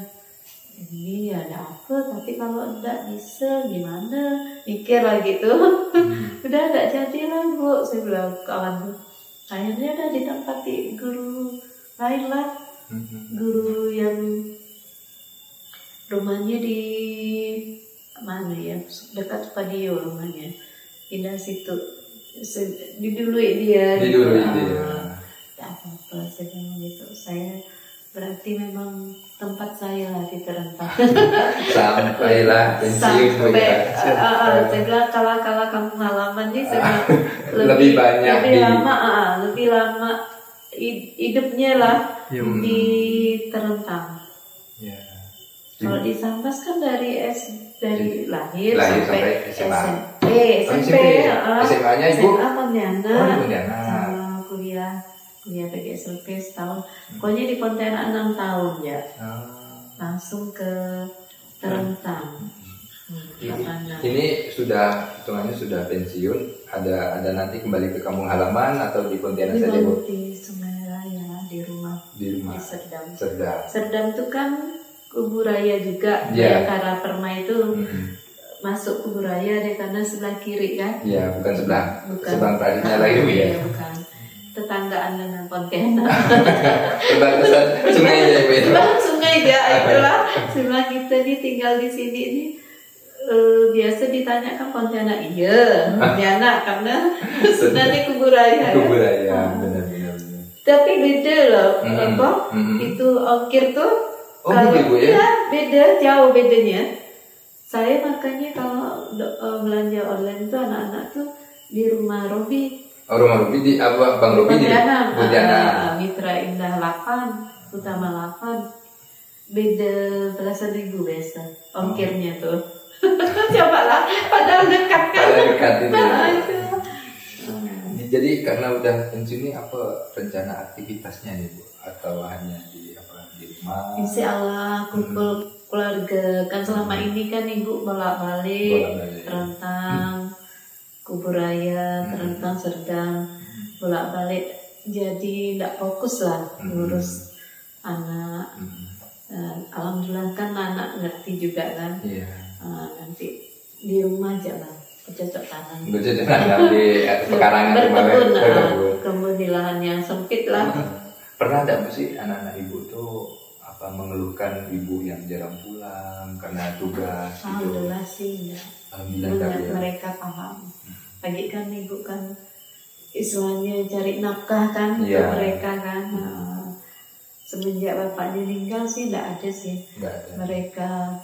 ini ada apa, tapi kalau enggak bisa gimana, mikir lah gitu. Udah enggak jadi lah Bu, saya bilang kawan tuh. Akhirnya udah ditempati guru lain lah. Guru yang rumahnya di mana ya, dekat Padio rumahnya, pindah situ, didului dia. Tak apa-apa, saya bilang gitu. Saya berarti memang tempat saya lah di Terentang.
Sampailah pensiun ya.
Saya bilang kalau kamu halaman nih, saya bilang
lebih banyak,
lebih lama hidupnya lah di Terentang. Kalau di Sambas kan dari lahir sampai SMP.
SMA-nya Ibu?
SMA Pontianak. Sama kuliah PGSLP setahun. Pokoknya di Pontianak 6 tahun ya. Langsung ke Terentang.
Ini hitungannya sudah pensiun. Ada nanti kembali ke kampung halaman atau di Pontianak saja Bu?
Di Sungai Raya, di rumah. Di Serdang.
Serdang
itu kan Kubur Raya juga. Karena Perma itu masuk Kubur Raya deh, karena sebelah kiri kan?
Iya, bukan sebelah tadinya lagi ya.
Bukan. Tetanggaan dengan Pontianak.
Perbatasan sungai aja Bu.
Sungai aja, itulah. Sebelah kita nih tinggal di sini ini. Biasa ditanyakan Pontianak, iya Pontianak karena sebenarnya Kubur Raya.
Kubur Raya, benar.
Tapi beda loh, itu ongkir tuh. Kalau beda, jauh bedanya. Saya makanya kalau belanja online tuh anak-anak tuh di rumah Robi.
Rumah Robi di apa? Bang Robi di Pontianak.
Mitra Indah 8, Utama 8. Beda belasan ribu biasa ongkirnya tuh. Cobalah, padahal dekat kan.
Itu. Jadi karena udah pensiun ini apa rencana aktivitasnya nih Bu? Atau hanya di rumah?
Insya Allah kumpul keluarga. Kan selama ini kan Ibu bolak-balik Terentang, Kubur Raya, Terentang, Serdang, bolak-balik. Jadi tidak fokus lah ngurus anak. Alhamdulillah kan anak ngerti juga kan. Nanti di rumah aja lah, bercocok tanam.
Bercocok tanam di pekarangan.
Berkebun di lahan yang sempit lah.
Pernah ada sih anak-anak Ibu tuh mengeluhkan Ibu yang jarang pulang karena tugas?
Alhamdulillah sih enggak.
Alhamdulillah
mereka paham. Lagi kan Ibu kan istilahnya cari nafkah kan untuk mereka kan. Semenjak bapaknya meninggal sih enggak ada sih. Mereka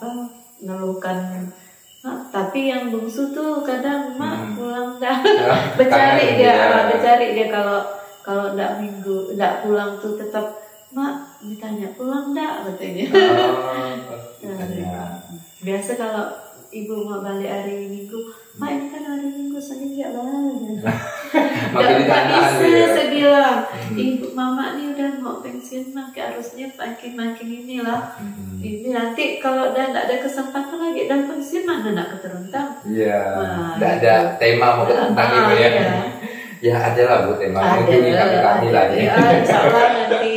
ngeluhkan. Tapi yang bungsu tuh kadang Mak pulang dah. Becari dia kalau enggak pulang tuh tetap Mak ditanya pulang enggak katanya. Biasa kalau ibu mau balik hari Minggu, Mak ini kan hari Minggu, Senin nggak balik.
Makin
Nggak
ditahan
bisa,
ya.
saya bilang, ibu mama nih udah mau pensiun, maka harusnya makin inilah. Ini nanti kalau udah nggak ada kesempatan lagi dan pensiun mana nak keteruntang.
Iya,
Nah,
nggak ada tema mau tentang ibu ya.
Iya.
Ya ada lah Bu tema,
Ada,
mengunjungi kami lah ya.
Ya, insya Allah nanti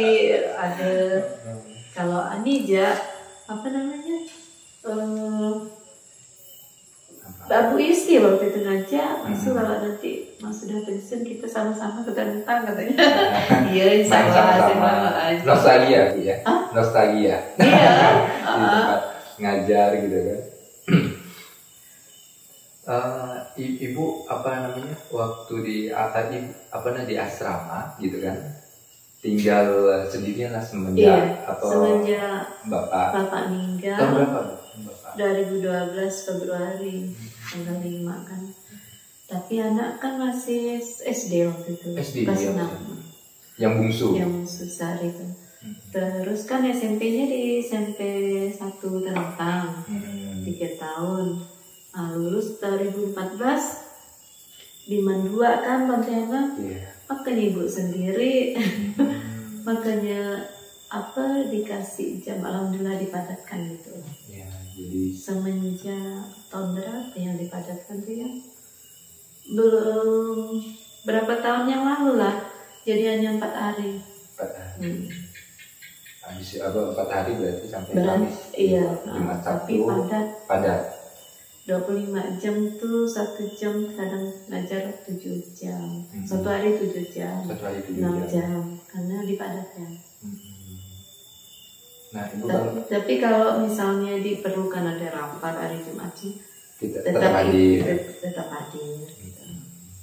ada. Kalau Anija, apa namanya? Abu Isti waktu itu ngajak, maksud kalau nanti Mas sudah pensiun kita sama-sama ke Tentang katanya. Iya, insya Allah
sama-sama. Nostalgia Bu ya, nostalgia.
Iya.
Di tempat ngajar gitu kan. Ibu apa namanya waktu di di asrama gitu kan, tinggal sendirian lah semenjak
semenjak
bapak
meninggal.
tahun berapa Bu? Bapak
2012 Februari tanggal 5 kan. Tapi anak kan masih SD waktu itu.
SD
kelas
ya,
6.
yang bungsu.
Yang besar itu. Terus kan SMP-nya di SMP 1 Tentang 3 tahun. Nah, lulus 2014 di Mandua kan Pontianak. Makanya ibu sendiri. Makanya dikasih jam, alhamdulillah dipadatkan gitu.
Ya, jadi
Semenjak tahun berapa yang dipadatkan tuh ya? Belum berapa tahun yang lalu lah. Jadi hanya 4 hari.
4 hari. Habis 4 hari berarti sampai
Kamis. Iya.
Jumat
Tapi
Sabtu padat.
25 jam tuh 1 jam kadang ngajar 7 jam. 1 hari 7 jam.
1 hari 7
6
jam.
jam karena dipadatkan.
Nah, Ibu
Tapi kalau misalnya diperlukan ada rapat hari Jumat sih
tetap hadir.
Tetap hadir.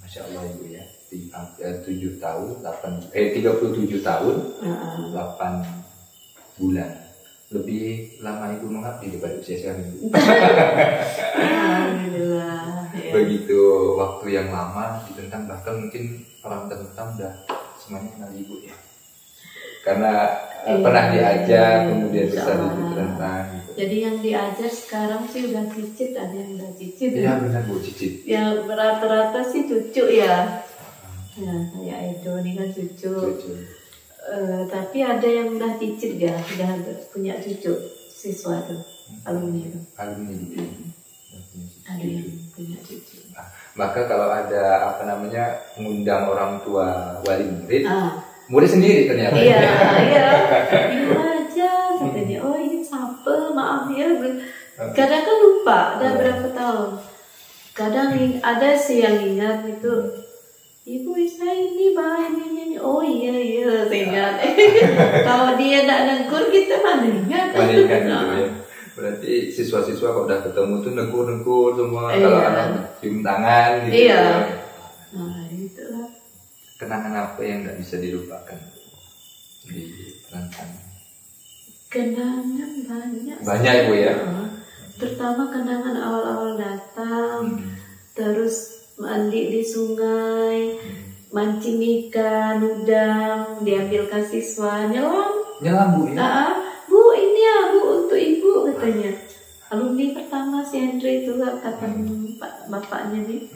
Masya Allah Ibu ya, 7 tahun, 37 tahun, 8 bulan. Lebih lama Ibu mengabdi daripada usia sekarang Ibu.
Alhamdulillah. Ya.
Begitu waktu yang lama di Tentang, bahkan mungkin orang Tentang udah semuanya kenal Ibu ya. Karena pernah diajar, kemudian besar di Tentang gitu.
Jadi yang diajar sekarang sih udah cicit, ada yang udah cicit.
Iya benar Bu, cicit.
Yang rata-rata sih cucu ya. Ya, kayak Edo ini kan cucu. Tapi ada yang udah cicit ya, udah punya cucu siswa tuh, alumni itu.
Alumni gitu.
Ada yang punya cucu.
Maka kalau ada mengundang orang tua wali murid, murid sendiri ternyata.
Iya. Ibu aja katanya, oh ini siapa, maaf ya. Kadang kan lupa, udah berapa tahun. Kadang ada sih yang ingat itu, Ibu saya ini bahan ini. Oh iya saya ingat. Kalau dia tidak negur kita mana ingat.
Mana ingat gitu ya. Berarti siswa-siswa kalau udah ketemu tuh negur-negur semua. Kalau anak cium tangan gitu.
Iya. Nah itulah.
Kenangan apa yang nggak bisa dilupakan di Tentang?
Kenangan banyak.
Banyak Ibu ya.
Pertama kenangan awal-awal datang, terus mandi di sungai, mancing ikan, udang, diambilkan siswa, nyelam
Bu ya?
Bu ini ya Bu untuk ibu katanya. Alumni pertama si Hendri itu kata bapaknya nih,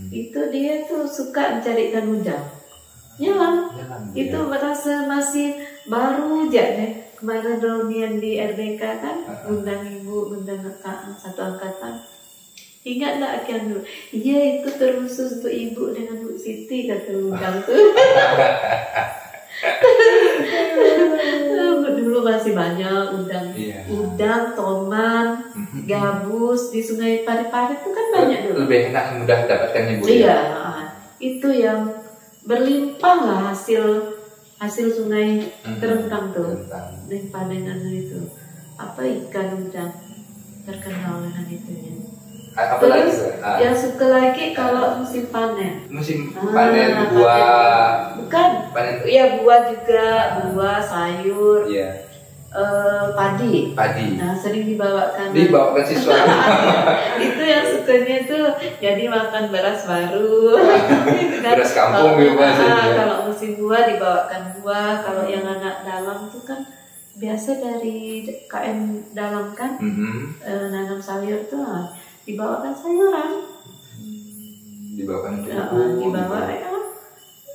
itu dia tuh suka mencari ikan udang, nyelam itu ya. Merasa masih baru aja deh. Kemarin reunian di RBK kan, undang ibu, undang satu angkatan. Ingat nggak kan dulu? Iya itu terkhusus untuk ibu dengan Bu Siti kata undang tuh. Dulu masih banyak udang, toman, gabus di Sungai Pare-Pare itu kan banyak dulu.
Lebih enak mudah dapatkannya Bu.
Iya, itu yang berlimpah lah hasil sungai Terentang tuh, limpah dengan itu ikan udang terkenal dengan itunya. Terus yang suka lagi kalau musim panen.
Musim panen buah.
Bukan.
Panen.
Iya buah juga, buah, sayur.
Iya.
Padi.
Nah
sering dibawakan
siswa.
Itu yang sukanya tuh jadi makan beras baru.
Beras kampung gitu maksudnya.
Kalau musim buah dibawakan buah. Kalau yang anak dalam tuh kan biasa dari KM dalam kan nanam sayur tuh dibawakan sayuran.
Dibawakan
Dibawa ya.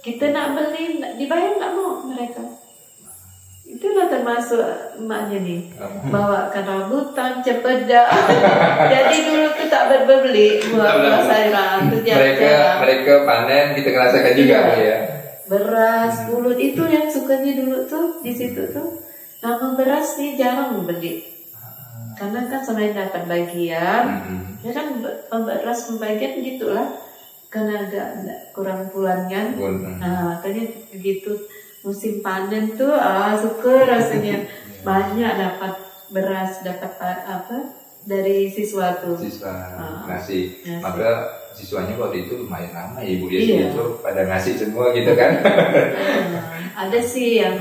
Kita nak beli, dibayar nggak mau mereka. Itulah termasuk emaknya nih, bawakan rambutan, cempedak. Jadi dulu tuh tak berbeli buah sayuran.
Mereka panen, kita ngerasakan juga ya.
Beras, pulut itu yang sukanya dulu tuh di situ tuh. Nama beras nih jarang beli, karena kan selain dapat bagian, ya kan beras pembagian gitulah, karena agak kurang pulang kan. Nah makanya begitu musim panen tuh syukur rasanya banyak dapat beras, dapat apa dari siswa tuh.
Ngasih. Maka siswanya waktu itu lumayan ramai ibu ya, itu pada ngasih semua gitu kan.
Ada sih yang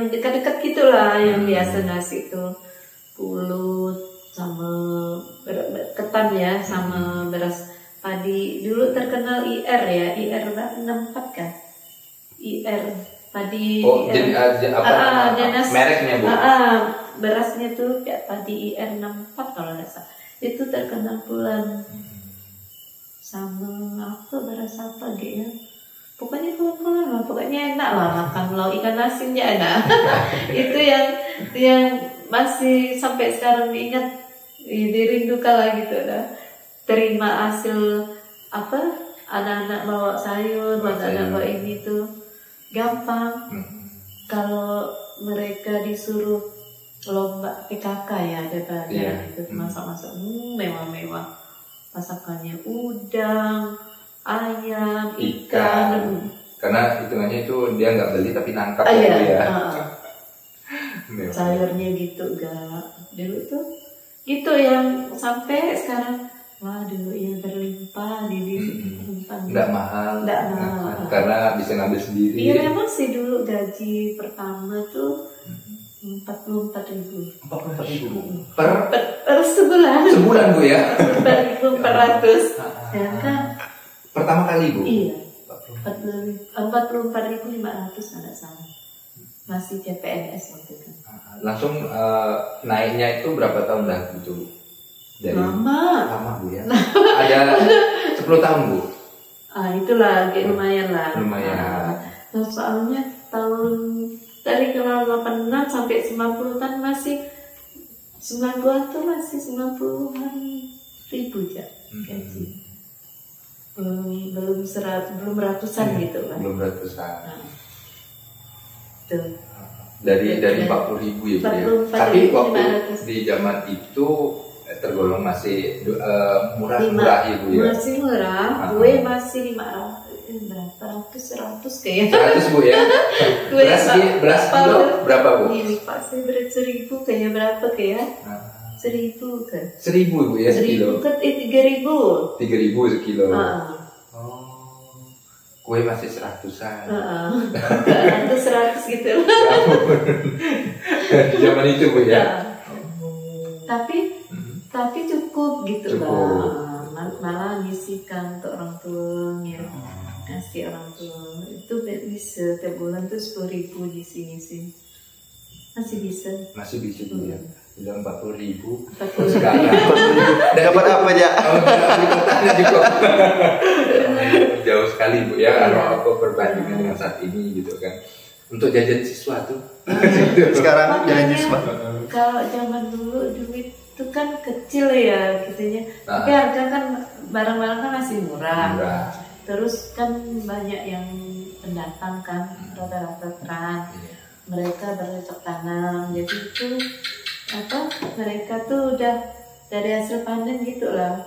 dekat-dekat gitulah yang biasa ngasih tuh pulut sama ketan ya, sama beras padi. Dulu terkenal IR ya, IR 64 kan. IR padi.
Oh, jadi apa mereknya Bu?
Berasnya tuh kayak padi IR 64 kalau nggak salah. Itu terkenal pulang. Sama apa beras apa gitu ya. Pokoknya pulang lah, pokoknya enak lah makan lauk ikan asinnya enak. Itu yang masih sampai sekarang diingat, dirindukan lah gitu dah. Terima hasil apa anak-anak bawa sayur, anak-anak bawa ini tuh gampang. Kalau mereka disuruh lomba PKK ya ada bagian itu masak-masak mewah-mewah, masakannya udang, ayam, ikan.
Karena hitungannya itu dia nggak beli tapi nangkap ya.
Sayurnya gitu gak. Dulu tuh gitu yang sampai sekarang, waduh ya berlimpah di berlimpah.
Nggak mahal. Karena bisa ngambil sendiri.
Iya memang sih dulu gaji pertama tuh 44.000.
44.000
per sebulan.
Sebulan Bu ya.
4.400. Ya kan?
Pertama kali Bu.
Iya. 44.500 nggak salah. Masih CPNS waktu itu.
Langsung naiknya itu berapa tahun dah gitu?
Lama
Bu ya. Ada 10 tahun Bu.
Itulah lumayan lah.
Lumayan.
Soalnya tahun dari kenal 86 sampai 90 kan masih 92 tuh masih 90-an ribu ya gaji. Belum ratusan gitu kan.
Belum ratusan.
Tuh.
Dari 40.000 ya Bu ya. Tapi waktu di zaman itu tergolong masih murah Ibu ya.
Masih murah. Kue masih 500 berapa 100 kayaknya.
100 Bu ya. beras kilo berapa Bu?
Ini Pak saya berat 1.000 kayaknya berapa kayak? 1.000 kan?
1.000 Bu ya sekilo.
1.000 kan 3.000.
3.000 sekilo. Kue masih 100-an.
100 gitu.
Di zaman itu Bu ya.
Tapi cukup gitu
lah.
Malah ngisikan untuk orang tua ya. Kasih orang tua itu bisa tiap bulan tuh 10.000 di sini sih. Masih bisa
Bu ya. Udah 40.000.
Sekarang dapat apa aja?
Jauh sekali Bu ya, kalau aku perbandingan dengan saat ini gitu kan. Untuk jajan siswa tuh.
Sekarang jajan siswa.
Kalau zaman dulu duit itu kan kecil ya gitunya. Tapi harga kan barang-barang kan masih murah. Terus kan banyak yang pendatang kan, rata-rata trans. Mereka bercocok tanam, jadi itu mereka tuh udah dari hasil panen gitulah.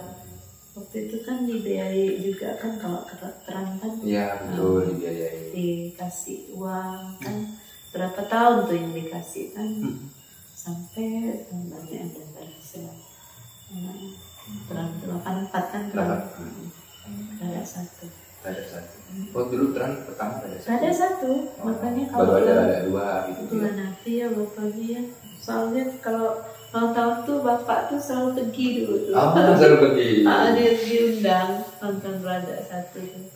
Waktu itu kan dibiayai juga kan kalau terang kan. Iya
betul dibiayai.
Dikasih uang kan berapa tahun tuh yang dikasih kan, sampai banyak yang berhasil. Terang 84 kan terang. Ada satu.
Oh dulu terang pertama ada satu.
Ada satu, makanya kalau
baru ada 2 gitu.
Bulan nanti ya bapaknya ya. Soalnya kalau ulang tahun tuh bapak tuh selalu pergi dulu tuh.
Selalu pergi.
Dia diundang nonton Berada satu tuh.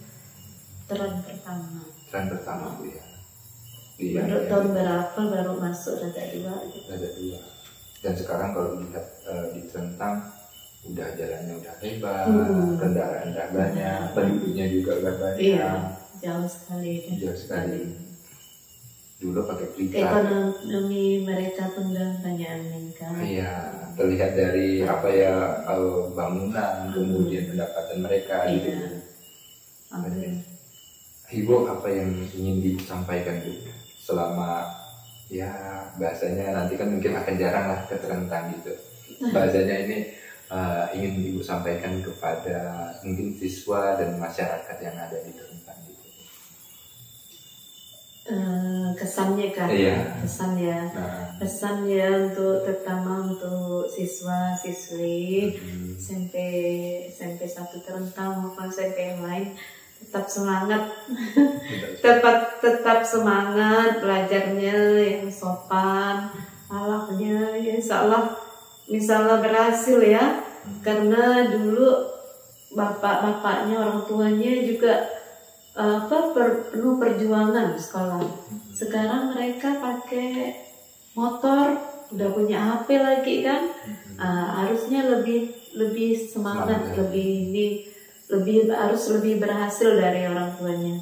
Terang pertama
Bu ya.
Baru tahun berapa baru masuk Berada 2 gitu.
Berada 2. Dan sekarang kalau dilihat di Trentang udah jalannya udah lebar, kendaraan udah banyak, penduduknya juga udah banyak.
Iya, jauh sekali.
Jauh sekali. Dulu pakai pelita.
Ekonomi mereka pun udah banyak meningkat.
Iya, terlihat dari apa ya, bangunan, kemudian pendapatan mereka gitu. Ibu, apa yang ingin disampaikan Bu selama ya bahasanya nanti kan mungkin akan jarang lah ke Terentang gitu. Bahasanya ini ingin Ibu sampaikan kepada mungkin siswa dan masyarakat yang ada di Terentang gitu.
Kesannya kan,
iya.
Kesan ya untuk terutama untuk siswa-siswi SMP 1 Terentang maupun SMP yang lain tetap semangat, tetap semangat belajarnya yang sopan, akhlaknya ya insyaallah berhasil ya, karena dulu bapak-bapaknya orang tuanya juga penuh perjuangan sekolah. Sekarang mereka pakai motor, udah punya HP lagi kan, harusnya lebih semangat, harus lebih berhasil dari orang tuanya.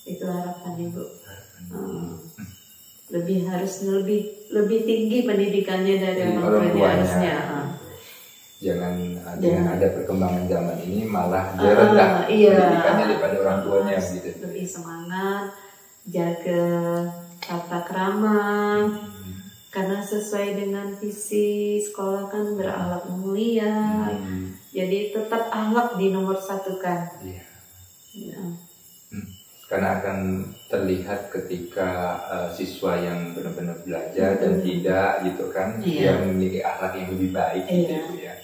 Itu harapan Ibu. Harusnya lebih tinggi pendidikannya dari orang tuanya harusnya.
Jangan dengan ada perkembangan zaman ini malah dia rendah pendidikannya daripada orang tuanya gitu.
Lebih semangat, jaga tata krama, karena sesuai dengan visi sekolah kan berakhlak mulia. Jadi tetap akhlak di nomor 1 kan.
Iya. Ya. Karena akan terlihat ketika siswa yang benar-benar belajar dan tidak gitu kan, yang memiliki akhlak yang lebih baik gitu ya.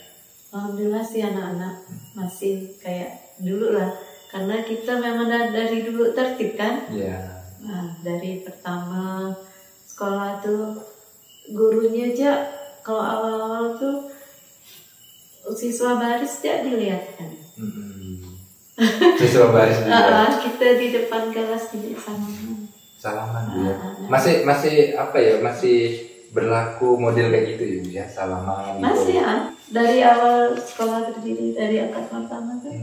Alhamdulillah sih anak-anak masih kayak dulu lah, karena kita memang dari dulu tertib kan.
Iya.
Nah, dari pertama sekolah tuh gurunya aja kalau awal-awal tuh siswa baris tidak dilihatkan.
Siswa baris juga.
Kita di depan kelas tidak
salaman ya. Masih apa ya, masih berlaku model kayak gitu ya, salaman gitu.
Masih ya, dari awal sekolah berdiri, dari angkatan pertama tuh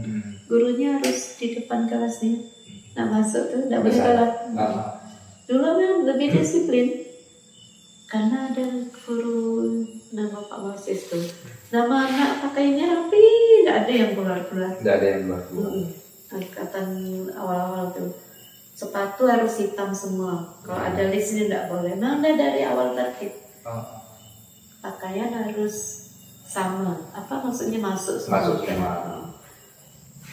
gurunya harus di depan kelasnya. Nah masuk tuh tidak boleh telat. Dulu memang lebih disiplin, karena ada guru nama Pak Wasis tuh, nama anak pakainya rapi, tidak ada yang keluar-keluar.
Tidak ada yang keluar.
Angkatan awal-awal tuh sepatu harus hitam semua. Kalau ada listnya tidak boleh. Memang dari awal tertib. Pakaian harus sama. Apa maksudnya masuk semua?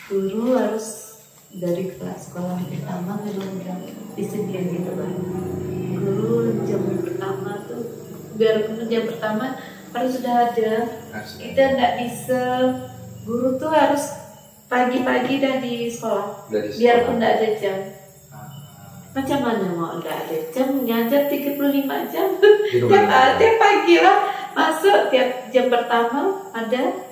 Guru harus dari kelas sekolah pertama memang udah disediakan gitu kan. Guru jam pertama tuh, biar jam pertama harus sudah ada. Kita tidak bisa, guru tuh harus pagi-pagi dah di sekolah. Biarpun tidak ada jam. Macam mana mau nggak ada jam, ngajar 35 jam tiap pagi lah masuk. Tiap jam pertama ada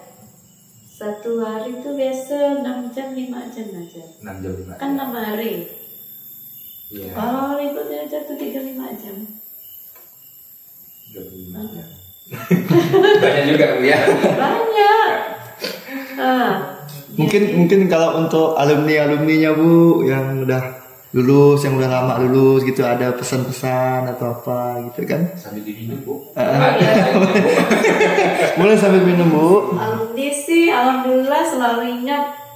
satu hari itu biasa 6 jam 5 jam aja.
6 jam 5 jam
kan 6 hari. Kalau itu dia jatuh 35 jam.
35 jam. Banyak juga Bu ya.
Banyak.
Mungkin kalau untuk alumninya Bu yang udah lulus, yang udah lama lulus gitu, ada pesan-pesan atau apa gitu kan?
Sambil diminum Bu.
Boleh sambil minum Bu.
Alumni sih alhamdulillah selalu ingat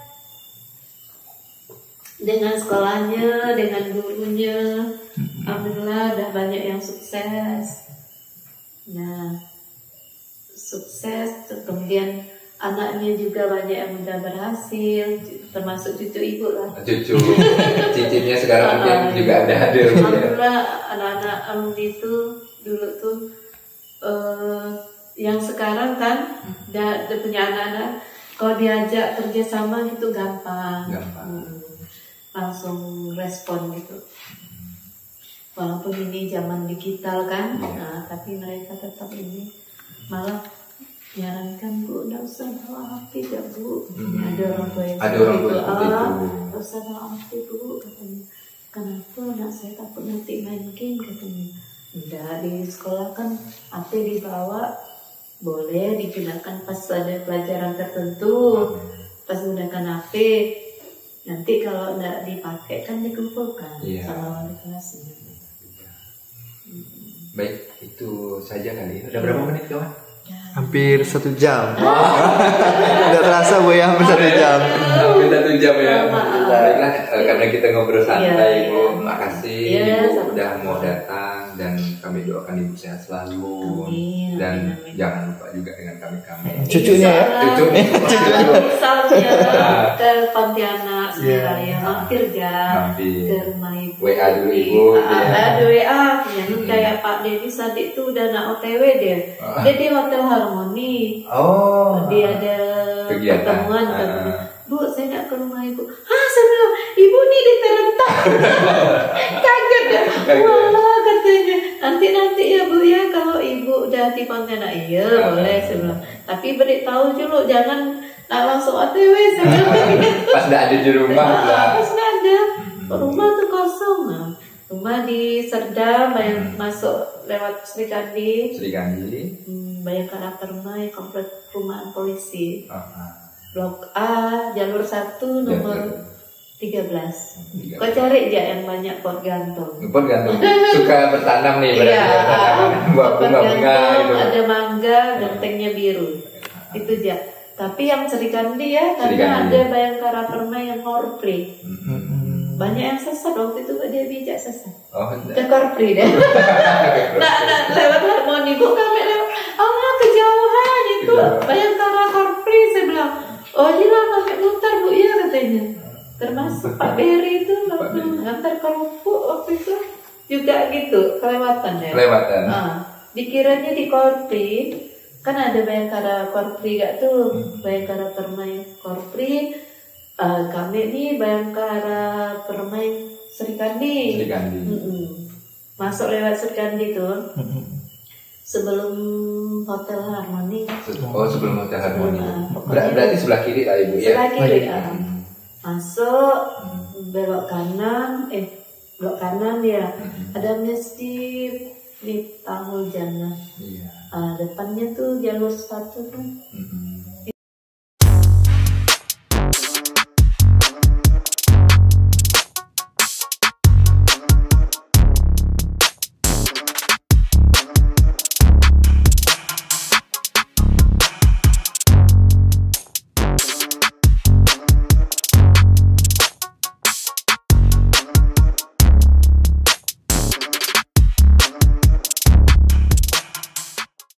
dengan sekolahnya, dengan gurunya. Alhamdulillah ada banyak yang sukses. Nah, sukses, kemudian anaknya juga banyak yang udah berhasil, termasuk cucu Ibu lah.
Cucu, cicitnya sekarang mungkin juga ada.
Alhamdulillah anak-anak alumni itu dulu tuh yang sekarang kan udah punya anak-anak, kalau diajak kerjasama gitu gampang. Langsung respon gitu. Walaupun ini zaman digital kan, tapi mereka tetap ini malah nyarankan Bu, nggak usah bawa HP ya Bu. Ada orang tua yang nggak usah bawa HP Bu katanya. Kenapa? Nak saya takut nanti main game katanya. Udah di sekolah kan HP dibawa boleh digunakan pas ada pelajaran tertentu, pas menggunakan HP. Nanti kalau nggak dipakai kan dikumpulkan sama wali kelasnya.
Baik, itu saja kali. Udah berapa menit kawan?
Hampir 1 jam. Tidak terasa Bu ya, hampir 1 jam.
Hampir 1 jam ya. Baiklah, karena kita ngobrol santai Bu. Makasih Ibu udah mau datang, dan kami doakan Ibu sehat selalu. Dan jangan lupa juga dengan kami.
Cucunya ya?
Cucunya.
Misalnya ke Pontianak ya, mampir ya ke rumah Ibu.
WA dulu Ibu.
Ada WA, yang kayak Pak Dedi Sadik itu udah nak OTW dia. Dia di Hotel Harmoni. Dia ada pertemuan kan. Bu, saya nak ke rumah Ibu. Saya bilang, Ibu nih diterentak. Kaget ya. Wah, katanya. Nanti ya Bu ya, kalau Ibu udah di Pontianak, iya boleh saya bilang. Tapi beritahu dulu, jangan langsung OTW saya bilang.
Pas udah ada di rumah.
Pas udah ada. Rumah tuh kosong. Rumah di Serdam, masuk lewat Sri Kandi. Bayangkara Permai, komplek perumahan polisi. Blok A, jalur 1, nomor 13. Kau cari aja yang banyak pot gantung.
Pot gantung. Suka bertanam nih berarti. Buat bunga-bunga itu.
Ada mangga, gentengnya biru. Itu aja. Tapi yang Sri Kandi ya, karena ada Bayangkara Permai yang Korpri. Banyak yang sesat waktu itu, dia bijak sesat. Ke Korpri deh. Nah, lewat Harmoni, Bu kami lewat. Kejauhan itu Bayangkara Korpri, saya bilang. Hilang pakai mutar Bu ya katanya. Termasuk Pak Beri itu waktu ngantar kerupuk waktu itu juga gitu, kelewatan ya. Dikiranya di Korpri, kan ada Bayangkara Korpri gak tuh, Bayangkara Permai Korpri. Kami nih Bayangkara Permai Sri Kandi. Masuk lewat Sri Kandi tuh. Sebelum Hotel Harmoni.
Sebelum Hotel Harmoni. Berarti sebelah kiri lah Ibu ya.
Sebelah kiri. Masuk, belok kanan ya. Ada masjid di Tahul Jannah. Depannya tuh jalur 1 kan.